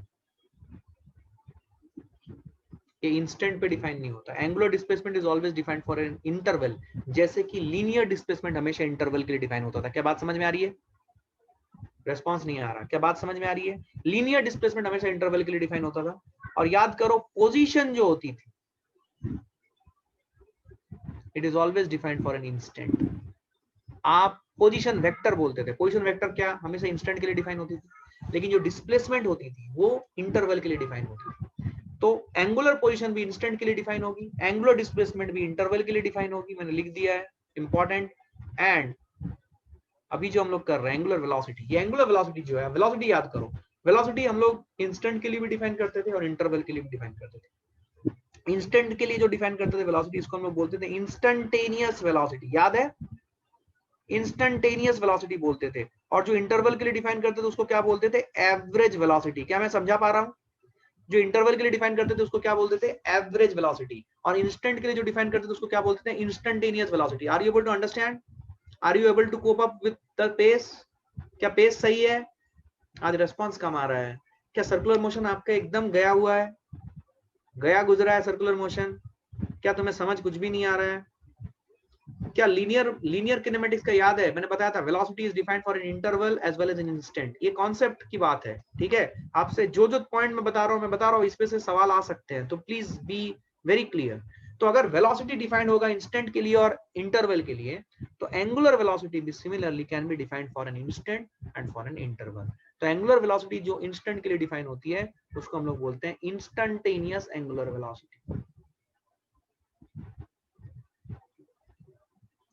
ये इंस्टेंट पे डिफाइन नहीं होता। Angular displacement is always defined for an interval, जैसे कि लीनियर डिस्प्लेसमेंट हमेशा इंटरवल के लिए डिफाइन होता था। क्या बात समझ में आ रही है? रेस्पॉन्स नहीं आ रहा। क्या बात समझ में आ रही है? लीनियर डिस्प्लेसमेंट हमेशा इंटरवल के लिए डिफाइन होता था। और याद करो पोजीशन जो होती थी, it is always defined for an instant. आप पोजीशन वेक्टर बोलते थे, पोजीशन वेक्टर क्या हमेशा इंस्टेंट के लिए डिफाइन होती थी, लेकिन जो डिस्प्लेसमेंट होती थी वो इंटरवल के लिए डिफाइन होती थी। तो एंगुलर पोजीशन भी इंस्टेंट के लिए डिफाइन होगी, एंगुलर डिस्प्लेसमेंट भी इंटरवल के लिए डिफाइन होगी, मैंने लिख दिया है, इंपॉर्टेंट। एंड अभी जो हम लोग कर रहे हैं एंगुलर वेलोसिटी, ये एंगुलर वेलोसिटी जो है, वेलोसिटी याद करो, वेलोसिटी हम लोग इंस्टेंट के लिए भी डिफाइन करते थे और इंटरवल के लिए भी डिफाइन करते थे। इंस्टेंट के लिए जो डिफाइन करते थे वेलोसिटी, इसको हम लोग बोलते थे इंस्टेंटेनियस वेलोसिटी, याद है? इंस्टेंटेनियस वेलोसिटी बोलते थे। और जो इंटरवल के लिए डिफाइन करते थे उसको क्या बोलते थे? Average velocity. क्या मैं समझा पा रहा हूं? जो इंटरवल के लिए डिफाइन करते थे उसको क्या बोलते थे? Average velocity. और इंस्टेंट के लिए जो डिफाइन करते थे उसको क्या बोलते थे? Instantaneous velocity. Are you able to understand? Are you able to cope up with the pace? क्या पेस सही है? आज रेस्पॉन्स कम आ रहा है। क्या सर्कुलर मोशन आपका एकदम गया हुआ है, गया गुजरा है सर्कुलर मोशन? क्या तुम्हें समझ कुछ भी नहीं आ रहा है? क्या लीनियर किनेमेटिक्स का याद है? मैंने बताया था velocity is defined for an interval as well as an instant. ये कॉन्सेप्ट की बात है, ठीक है? आपसे जो जो पॉइंट मैं बता रहा हूँ, इसमें से सवाल आ सकते हैं, तो प्लीज बी वेरी क्लियर। तो अगर वेलोसिटी डिफाइंड होगा इंस्टेंट के लिए और इंटरवल के लिए, तो एंगुलर वेलोसिटी भी similarly can be defined for an instant and for an interval. तो एंगुलर वेलोसिटी जो इंस्टेंट के लिए डिफाइन होती है उसको हम लोग बोलते हैं इंस्टेंटेनियस एंगुलर वेलोसिटी।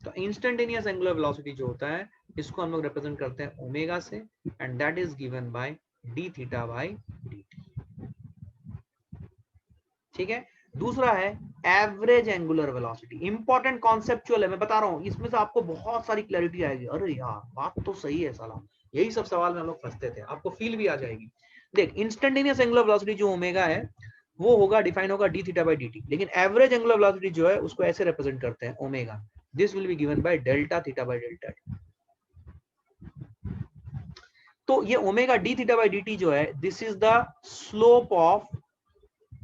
तो इंस्टेंटेनियस एंगुलर वेलोसिटी जो होता है, इसको हम लोग रिप्रेजेंट करते हैं ओमेगा से, and that is given by D theta by d T. ठीक है? दूसरा है average angular velocity. Important conceptual है, मैं बता रहा हूं, इसमें से आपको बहुत सारी क्लैरिटी आएगी। अरे यार बात तो सही है साला, यही सब सवाल में हम लोग फंसते थे, आपको फील भी आ जाएगी। देख, इंस्टेंटेनियस एंगुलर वेलोसिटी जो ओमेगा है वो होगा, डिफाइन होगा D theta by d T, लेकिन एवरेज एंगुलर वेलोसिटी जो है उसको ऐसे रिप्रेजेंट करते हैं omega, this will be given by delta theta by delta T. तो ये omega D theta by d T जो है, this is the slope of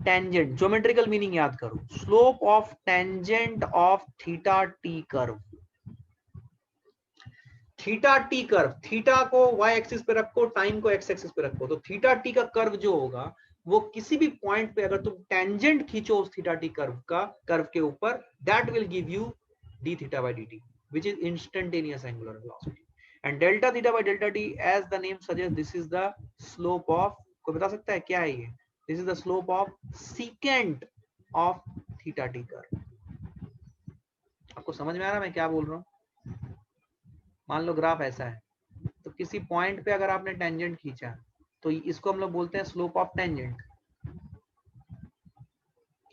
tangent. Geometrical meaning याद करो, slope of tangent of theta t curve. Theta t curve, theta को y axis पे रखो, time को x एक्सिस पे रखो, तो थीटा टी का कर्व जो होगा वो किसी भी पॉइंट पे अगर तुम टेंजेंट खींचो उस थीटा टी कर्व के ऊपर, that will give you d theta by d t, which is instantaneous angular velocity. And delta theta by delta t, as the name suggest, this is the slope of, कोई बता सकता है क्या है ये? This is the slope of secant of theta t curve. आपको समझ में आ रहा है मैं क्या बोल रहा हूँ? मान लो ग्राफ ऐसा है, तो किसी पॉइंट पे अगर आपने टेंजेंट खींचा तो इसको हम लोग बोलते हैं slope of tangent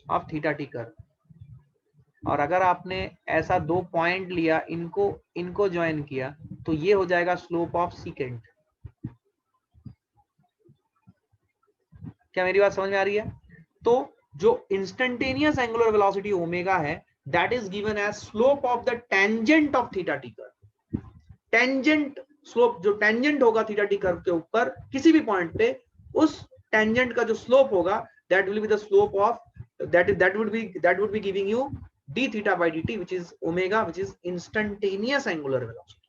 of theta t curve. और अगर आपने ऐसा 2 पॉइंट लिया, इनको ज्वाइन किया, तो ये हो जाएगा स्लोप ऑफ सीकेंट। क्या मेरी बात समझ में आ रही है? तो जो इंस्टेंटेनियस एंगुलर वेलोसिटी ओमेगा है, that is given as slope of the tangent of theta t curve. Tangent slope, जो टेंजेंट होगा थीटा टी कर्व के ऊपर किसी भी पॉइंट पे, उस टेंजेंट का जो स्लोप होगा, that will be the slope of that would be giving you d theta by dt, which is omega, which is instantaneous angular velocity।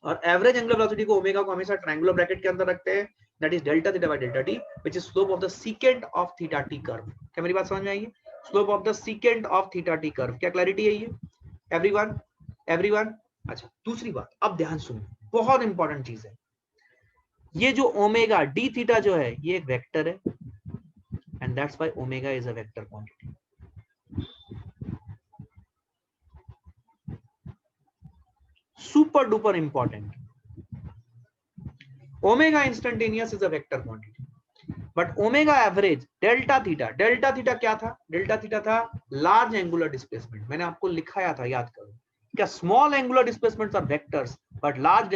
और एवरेज एंगुलर वेलोसिटी को, ओमेगा को हमेशा ट्रायंगुलर ब्रैकेट के अंदर रखते हैं, that is delta theta by delta T, which is slope of the secant of theta t curve. क्या मेरी बात समझ में आई है? Slope of the secant of theta t curve. क्या क्लैरिटी है ये एवरीवन? अच्छा, दूसरी बात, अब ध्यान सुनो, बहुत इंपॉर्टेंट चीज है। ये जो ओमेगा डी थीटा जो है, ये एक वेक्टर है, and that's why omega is a vector quantity। super duper important, omega instantaneous is a vector quantity, but omega average delta theta क्या था? डेल्टा थीटा था लार्ज एंगुलर डिस्प्लेसमेंट। मैंने आपको लिखाया था, याद करो क्या? Small angular displacements are vectors, but large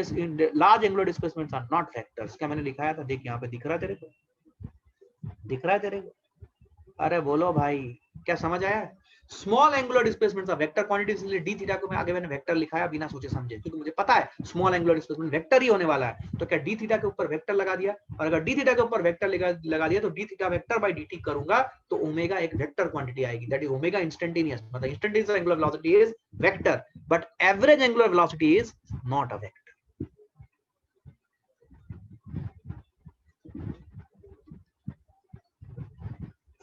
angular displacements are not vectors. क्या मैंने लिखाया था? देख यहाँ पे दिख रहा है तेरे को? दिख रहा है तेरे को? अरे बोलो भाई, क्या समझ आया? Small angular displacement of vector quantity, इसलिए डी थीटा को मैं आगे मैंने वेक्टर लिखाया बिना सोचे समझे, क्योंकि मुझे पता है स्मॉल एंगुलर डिस्प्लेसमेंट वेक्टर ही होने वाला है। तो क्या डी थीटा के ऊपर वेक्टर लगा दिया, और अगर डी थीटा के ऊपर वेक्टर लगा दिया तो D theta vector by d T करूंगा तो ओमेगा एक वेक्टर क्वांटिटी आएगी, दैट इज ओमेगा इंस्टेंटेनियस। मतलब instantaneous angular velocity is vector, but average angular velocity is not a vector.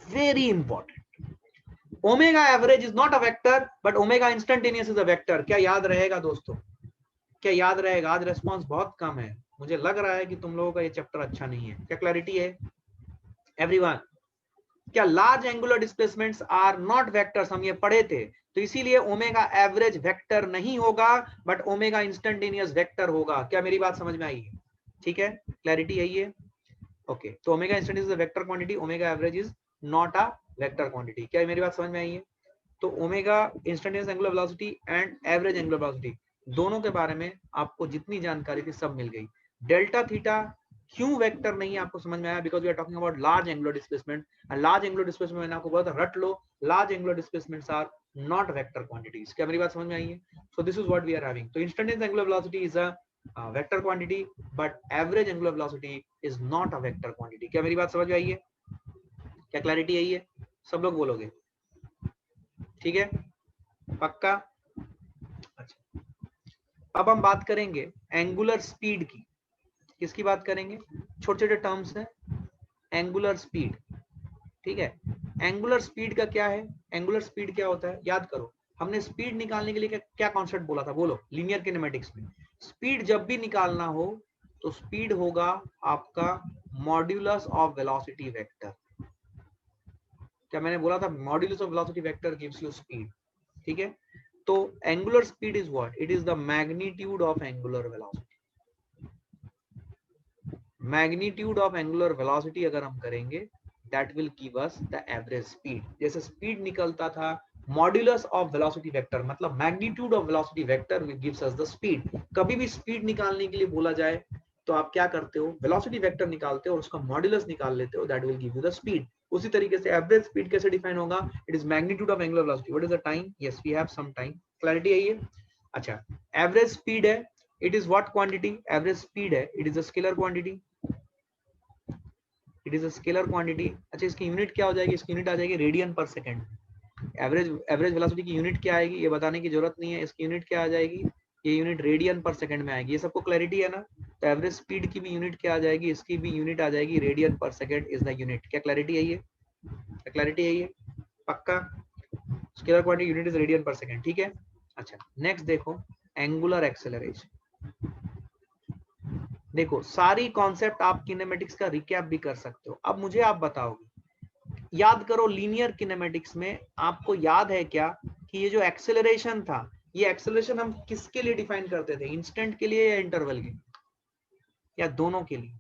Very important, omega average is not a vector, but omega instantaneous is a vector. क्या याद रहेगा दोस्तों? क्या याद रहेगा? आज response बहुत कम है, मुझे लग रहा है कि तुम लोगों का ये चैप्टर अच्छा नहीं है। क्या क्लैरिटी है एवरीवन? क्या large angular displacements are not vectors, हम ये पढ़े थे, तो इसीलिए ओमेगा एवरेज वेक्टर नहीं होगा, बट ओमेगा इंस्टेंटेनियस वेक्टर होगा। क्या मेरी बात समझ में आई है? ठीक है, क्लैरिटी है ये? ओके, तो omega instantaneous is a vector quantity, omega average is not a vector quantity. क्या मेरी बात समझ में आई है? तो omega instantaneous angular velocity and average angular velocity, दोनों के बारे में आपको जितनी जानकारी थी सब मिल गई। डेल्टा थीटा क्यों वेक्टर नहीं है आपको समझ में आया? Because we are talking about large angular displacement, and large angular displacement मैंने आपको बोला था, रट लो, large angular displacements are not vector quantities. क्या मेरी बात समझ में आई है? So this is what we are having. तो instantaneous angular velocity is a vector quantity, but average angular velocity is not a vector quantity. क्या मेरी बात समझ में आई है? क्या क्लैरिटी आई है? सब लोग बोलोगे? ठीक है, पक्का? अच्छा, अब हम बात करेंगे एंगुलर स्पीड की। किसकी बात करेंगे? छोटे छोटे टर्म्स हैं, एंगुलर स्पीड। ठीक है, एंगुलर स्पीड का क्या है? एंगुलर स्पीड क्या होता है? याद करो, हमने स्पीड निकालने के लिए क्या कॉन्सेप्ट बोला था? बोलो, लीनियर किनेमेटिक्स में स्पीड जब भी निकालना हो तो स्पीड होगा आपका मॉड्यूलस ऑफ वेलोसिटी वेक्टर। क्या मैंने बोला था? Modulus of velocity vector gives you speed. ठीक है, तो angular speed is what? It is the magnitude of angular velocity. Magnitude of angular velocity अगर हम करेंगे, that will give us the average speed. जैसे स्पीड निकलता था मॉड्यूलस ऑफ वेलोसिटी वेक्टर, मतलब magnitude of velocity vector gives us the speed. कभी भी speed निकालने के लिए बोला जाए तो आप क्या करते हो? वेलोसिटी वेक्टर निकालते हो और उसका मॉड्यूलस निकाल लेते हो, that will give you the speed. उसी तरीके से एवरेज स्पीड कैसे डिफाइन होगा? It is magnitude of angular velocity. What is the time? Yes, we have some time. Clarity है ये? अच्छा, एवरेज स्पीड है, it is what quantity? Average speed है, it is a scalar quantity. It is a scalar quantity. अच्छा, इसकी unit क्या हो जाएगी? इसकी यूनिट आ जाएगी रेडियन पर सेकंड। एवरेज वेलोसिटी की यूनिट क्या आएगी ये बताने की जरूरत नहीं है, इसकी यूनिट क्या आ जाएगी? ये यूनिट रेडियन पर सेकंड में आएगी। ये सबको क्लैरिटी है ना? तो एवरेज स्पीड की भी यूनिट क्या आ जाएगी? इसकी भी यूनिट आ जाएगी रेडियन पर सेकंड इज द यूनिट। क्या क्लैरिटी है ये? क्या क्लैरिटी है ये? पक्का? Scalar quantity unit is radian पर सेकंड। ठीक है, अच्छा नेक्स्ट देखो, एंगुलर एक्सेलरेशन। देखो, सारी कॉन्सेप्ट आप किनेमेटिक्स का रिकैप भी कर सकते हो। अब मुझे आप बताओगे, याद करो लीनियर किनेमेटिक्स में आपको याद है क्या कि ये जो एक्सेलरेशन था, ये एक्सेलरेशन हम किसके लिए डिफाइन करते थे? इंस्टेंट के लिए या इंटरवल के, या दोनों के लिए?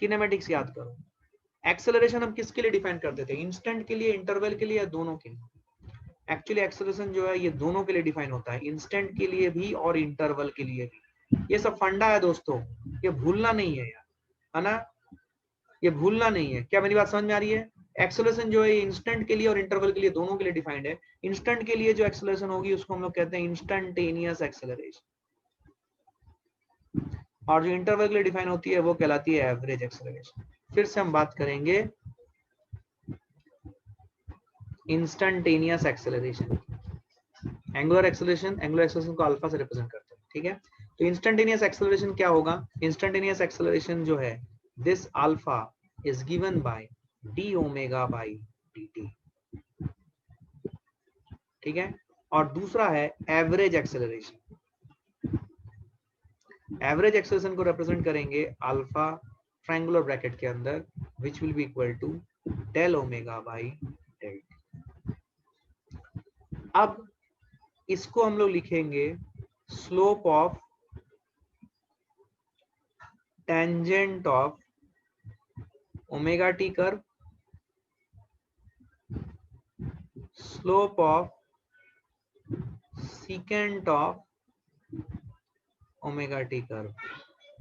किनेमेटिक्स याद करो, एक्सेलरेशन हम किसके लिए डिफाइन करते थे? इंस्टेंट के लिए, इंटरवल के लिए, या दोनों के लिए? एक्चुअली एक्सेलरेशन जो है ये दोनों के लिए डिफाइन होता है, इंस्टेंट के लिए भी और इंटरवल के लिए भी। ये सब फंडा है दोस्तों, ये भूलना नहीं है यार, है ना, ये भूलना नहीं है। क्या मेरी बात समझ में आ रही है? एक्सेलरेशन जो है इंस्टेंट के लिए और इंटरवल के लिए दोनों के लिए डिफाइंड है। इंस्टेंट के लिए जो एक्सेलरेशन होगी उसको हम लोग कहते हैं इंस्टेंटेनियस एक्सेलरेशन, और जो इंटरवल के लिए डिफाइन होती है वो कहलाती है एवरेज एक्सेलरेशन। फिर से हम बात करेंगे इंस्टेंटेनियस एक्सेलरेशन। एंगुलर एक्सेलरेशन को अल्फा से रिप्रेजेंट करते हैं, ठीक है। तो इंस्टेंटेनियस एक्सेलरेशन क्या होगा? इंस्टेंटेनियस एक्सेलरेशन जो है, this alpha is given by d omega by dt, ठीक है। और दूसरा है एवरेज एक्सेलरेशन। एवरेज एक्सेलरेशन को रिप्रेजेंट करेंगे अल्फा ट्रायंगुलर ब्रैकेट के अंदर, which will be equal to del omega by del. अब इसको हम लोग लिखेंगे slope of tangent of omega t curve, slope of secant of omega t curve.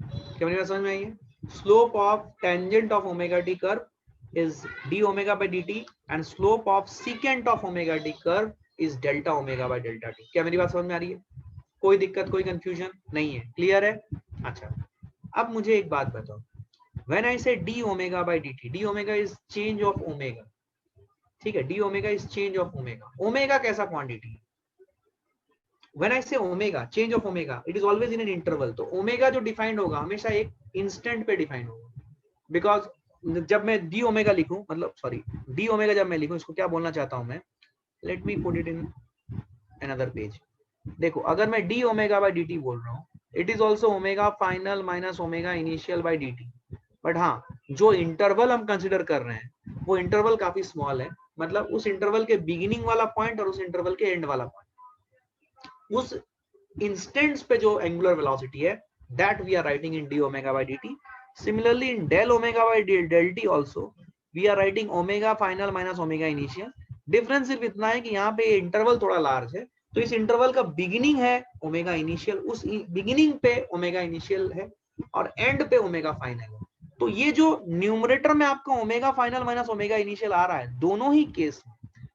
क्या मेरी बात समझ में आई है? Slope of tangent of omega t curve is D omega by dt and slope of secant of omega t curve is delta omega by delta T. क्या मेरी बात समझ में आ रही है? कोई दिक्कत, कोई कंफ्यूजन नहीं है? क्लियर है? अच्छा, अब मुझे एक बात बताओ, व्हेन आई से D omega by dt, D omega is change of omega, ठीक है, D omega is change of omega. Omega कैसा क्वांटिटी है? When I say omega, change of omega, it is always in an interval. तो omega जो defined होगा हमेशा एक instant पे डिफाइंड होगा, बिकॉज जब मैं डी ओमेगा लिखूं, मतलब सॉरी डी ओमेगा जब मैं लिखूं, इसको क्या बोलना चाहता हूं मैं, let me put it in another page. देखो, अगर मैं डी ओमेगा बाय dt बोल रहा हूँ, it is also omega final minus omega initial by dt। But हाँ, जो इंटरवल हम कंसिडर कर रहे हैं वो इंटरवल काफी स्मॉल है, मतलब उस इंटरवल के बिगिनिंग वाला पॉइंट और उस इंटरवल के एंड वाला पॉइंट, उस इंस्टेंट्स पे जो एंगुलर वेलोसिटी है, that we are writing in d omega by dt. Similarly, in del omega by del t also we are writing omega final minus omega initial. Difference सिर्फ इतना है कि यहाँ पे इंटरवल थोड़ा लार्ज है, तो इस इंटरवल का बिगिनिंग है ओमेगा इनिशियल, उस बिगिनिंग पे ओमेगा इनिशियल है और एंड पे ओमेगा फाइनल है। तो ये जो न्यूमरेटर में आपका omega final minus omega initial आ रहा है, दोनों ही केस में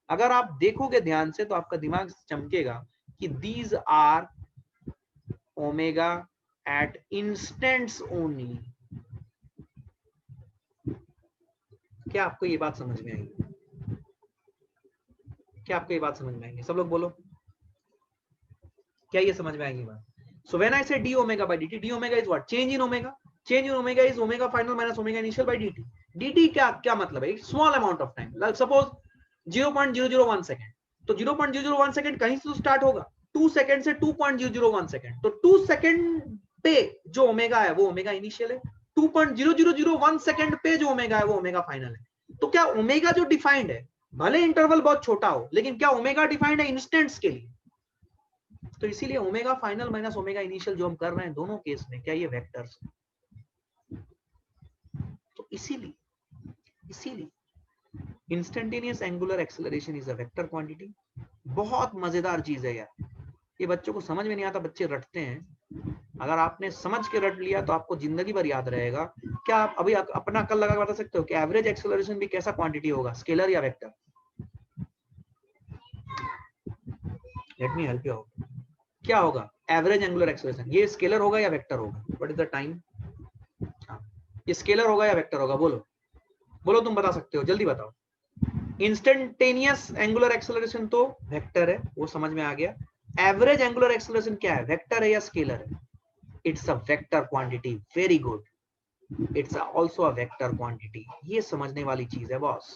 अगर आप देखोगे ध्यान से तो आपका दिमाग चमकेगा कि these are omega at instants only। क्या आपको ये बात समझ में आएगी? क्या आपको ये बात समझ में आएगी? सब लोग बोलो, क्या ये समझ में आएगी बात? So when I say d omega by dt, d omega is what? Change in omega. Change in omega is omega final minus omega initial by dt. dt क्या मतलब है? Small amount of time. Like suppose 0.001 second, तो 0.001 second कहीं से तो start होगा, 2 second से 2.001 second, तो 2 सेकेंड पे जो ओमेगा है वो ओमेगा इनिशियल है, 2.0001 सेकेंड पे जो ओमेगा है वो ओमेगा फाइनल है। तो क्या ओमेगा जो डिफाइंड है, भले इंटरवल बहुत छोटा हो, लेकिन क्या ओमेगा डिफाइंड है इंस्टेंट्स के लिए? तो इसीलिए omega final minus omega initial जो हम कर रहे हैं दोनों केस में, क्या ये वेक्टर्स? तो इसीलिए instantaneous angular acceleration is a vector quantity. बहुत मजेदार चीज है यार, ये बच्चों को समझ में नहीं आता, बच्चे रटते हैं। अगर आपने समझ के रट लिया तो आपको जिंदगी भर याद रहेगा। क्या आप अभी अपना अकल लगा बता सकते हो कि एवरेज एक्सेलरेशन भी कैसा क्वांटिटी होगा, स्केलर या vector? Let me help you out. क्या होगा एवरेज एंगुलर एक्सेलरेशन? ये स्केलर होगा या वेक्टर होगा? What is the time? ये स्केलर होगा या वेक्टर होगा? बोलो बोलो, तुम बता सकते हो, जल्दी बताओ। इंस्टेंटेनियस एंगुलर एक्सेलरेशन तो वेक्टर है, वो समझ में आ गया। एवरेज एंगुलर एक्सेलरेशन क्या है, वेक्टर है या स्केलर है? It's a vector quantity. Very good, it's also a vector quantity. ये समझने वाली चीज है बॉस।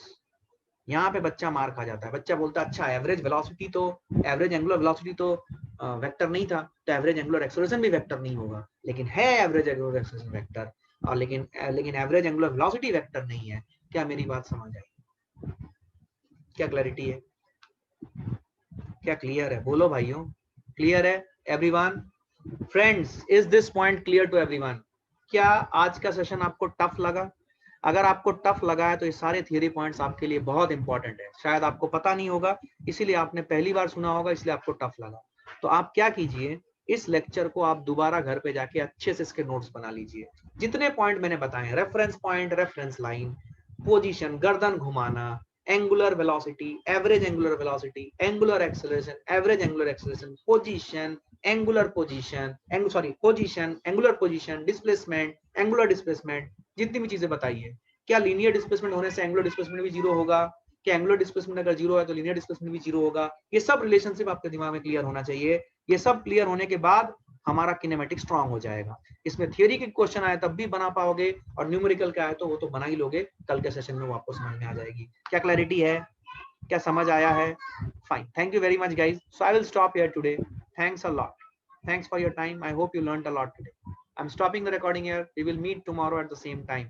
यहाँ पे बच्चा मार खा जाता है, बच्चा बोलता है अच्छा एवरेज वेलोसिटी तो, एवरेज एंगुलर वेलोसिटी तो वेक्टर नहीं था, तो एवरेज एंगुलर एक्सेलरेशन भी वेक्टर नहीं होगा। लेकिन है एवरेज एंगुलर एक्सेलरेशन वेक्टर, और लेकिन एवरेज एंगुलर वेलोसिटी वेक्टर नहीं है। क्या मेरी बात समझ आई? क्या क्लैरिटी है? क्या क्लियर है? बोलो भाइयों, क्लियर है everyone? Friends, is this point clear to everyone? क्या आज का सेशन आपको टफ लगा? अगर आपको टफ लगा है तो ये सारे थियरी पॉइंट्स आपके लिए बहुत इंपॉर्टेंट है, शायद आपको पता नहीं होगा, इसीलिए आपने पहली बार सुना होगा, इसलिए आपको टफ लगा। तो आप क्या कीजिए, इस लेक्चर को आप दोबारा घर पे जाके अच्छे से इसके नोट्स बना लीजिए। जितने पॉइंट मैंने बताए, reference point, reference line, position, गर्दन घुमाना, angular velocity, average angular velocity, angular acceleration, average angular acceleration, position, angular position, position, angular position, displacement, angular displacement, जितनी भी चीजें बताइए। क्या लीनियर डिस्प्लेसमेंट होने से एंगुलर डिस्प्लेसमेंट भी जीरो होगा? क्या एंगुलर डिस्प्लेसमेंट अगर जीरो है तो लीनियर डिस्प्लेसमेंट भी जीरो होगा? ये सब रिलेशनशिप आपके दिमाग में क्लियर होना चाहिए। ये सब क्लियर होने के बाद हमारा किनेमेटिक स्ट्रांग हो जाएगा। इसमें थियरी के क्वेश्चन आए तब भी बना पाओगे, और न्यूमेरिकल का आए तो वो तो बना ही लोगे, कल के सेशन में वो आपको समझ में आ जाएगी। क्या क्लैरिटी है? क्या समझ आया है? Fine, thank you very much guys. So I will stop here today. Thanks a lot. Thanks for your time. I hope you learned a lot today. I'm stopping the recording here. We will meet tomorrow at the same time.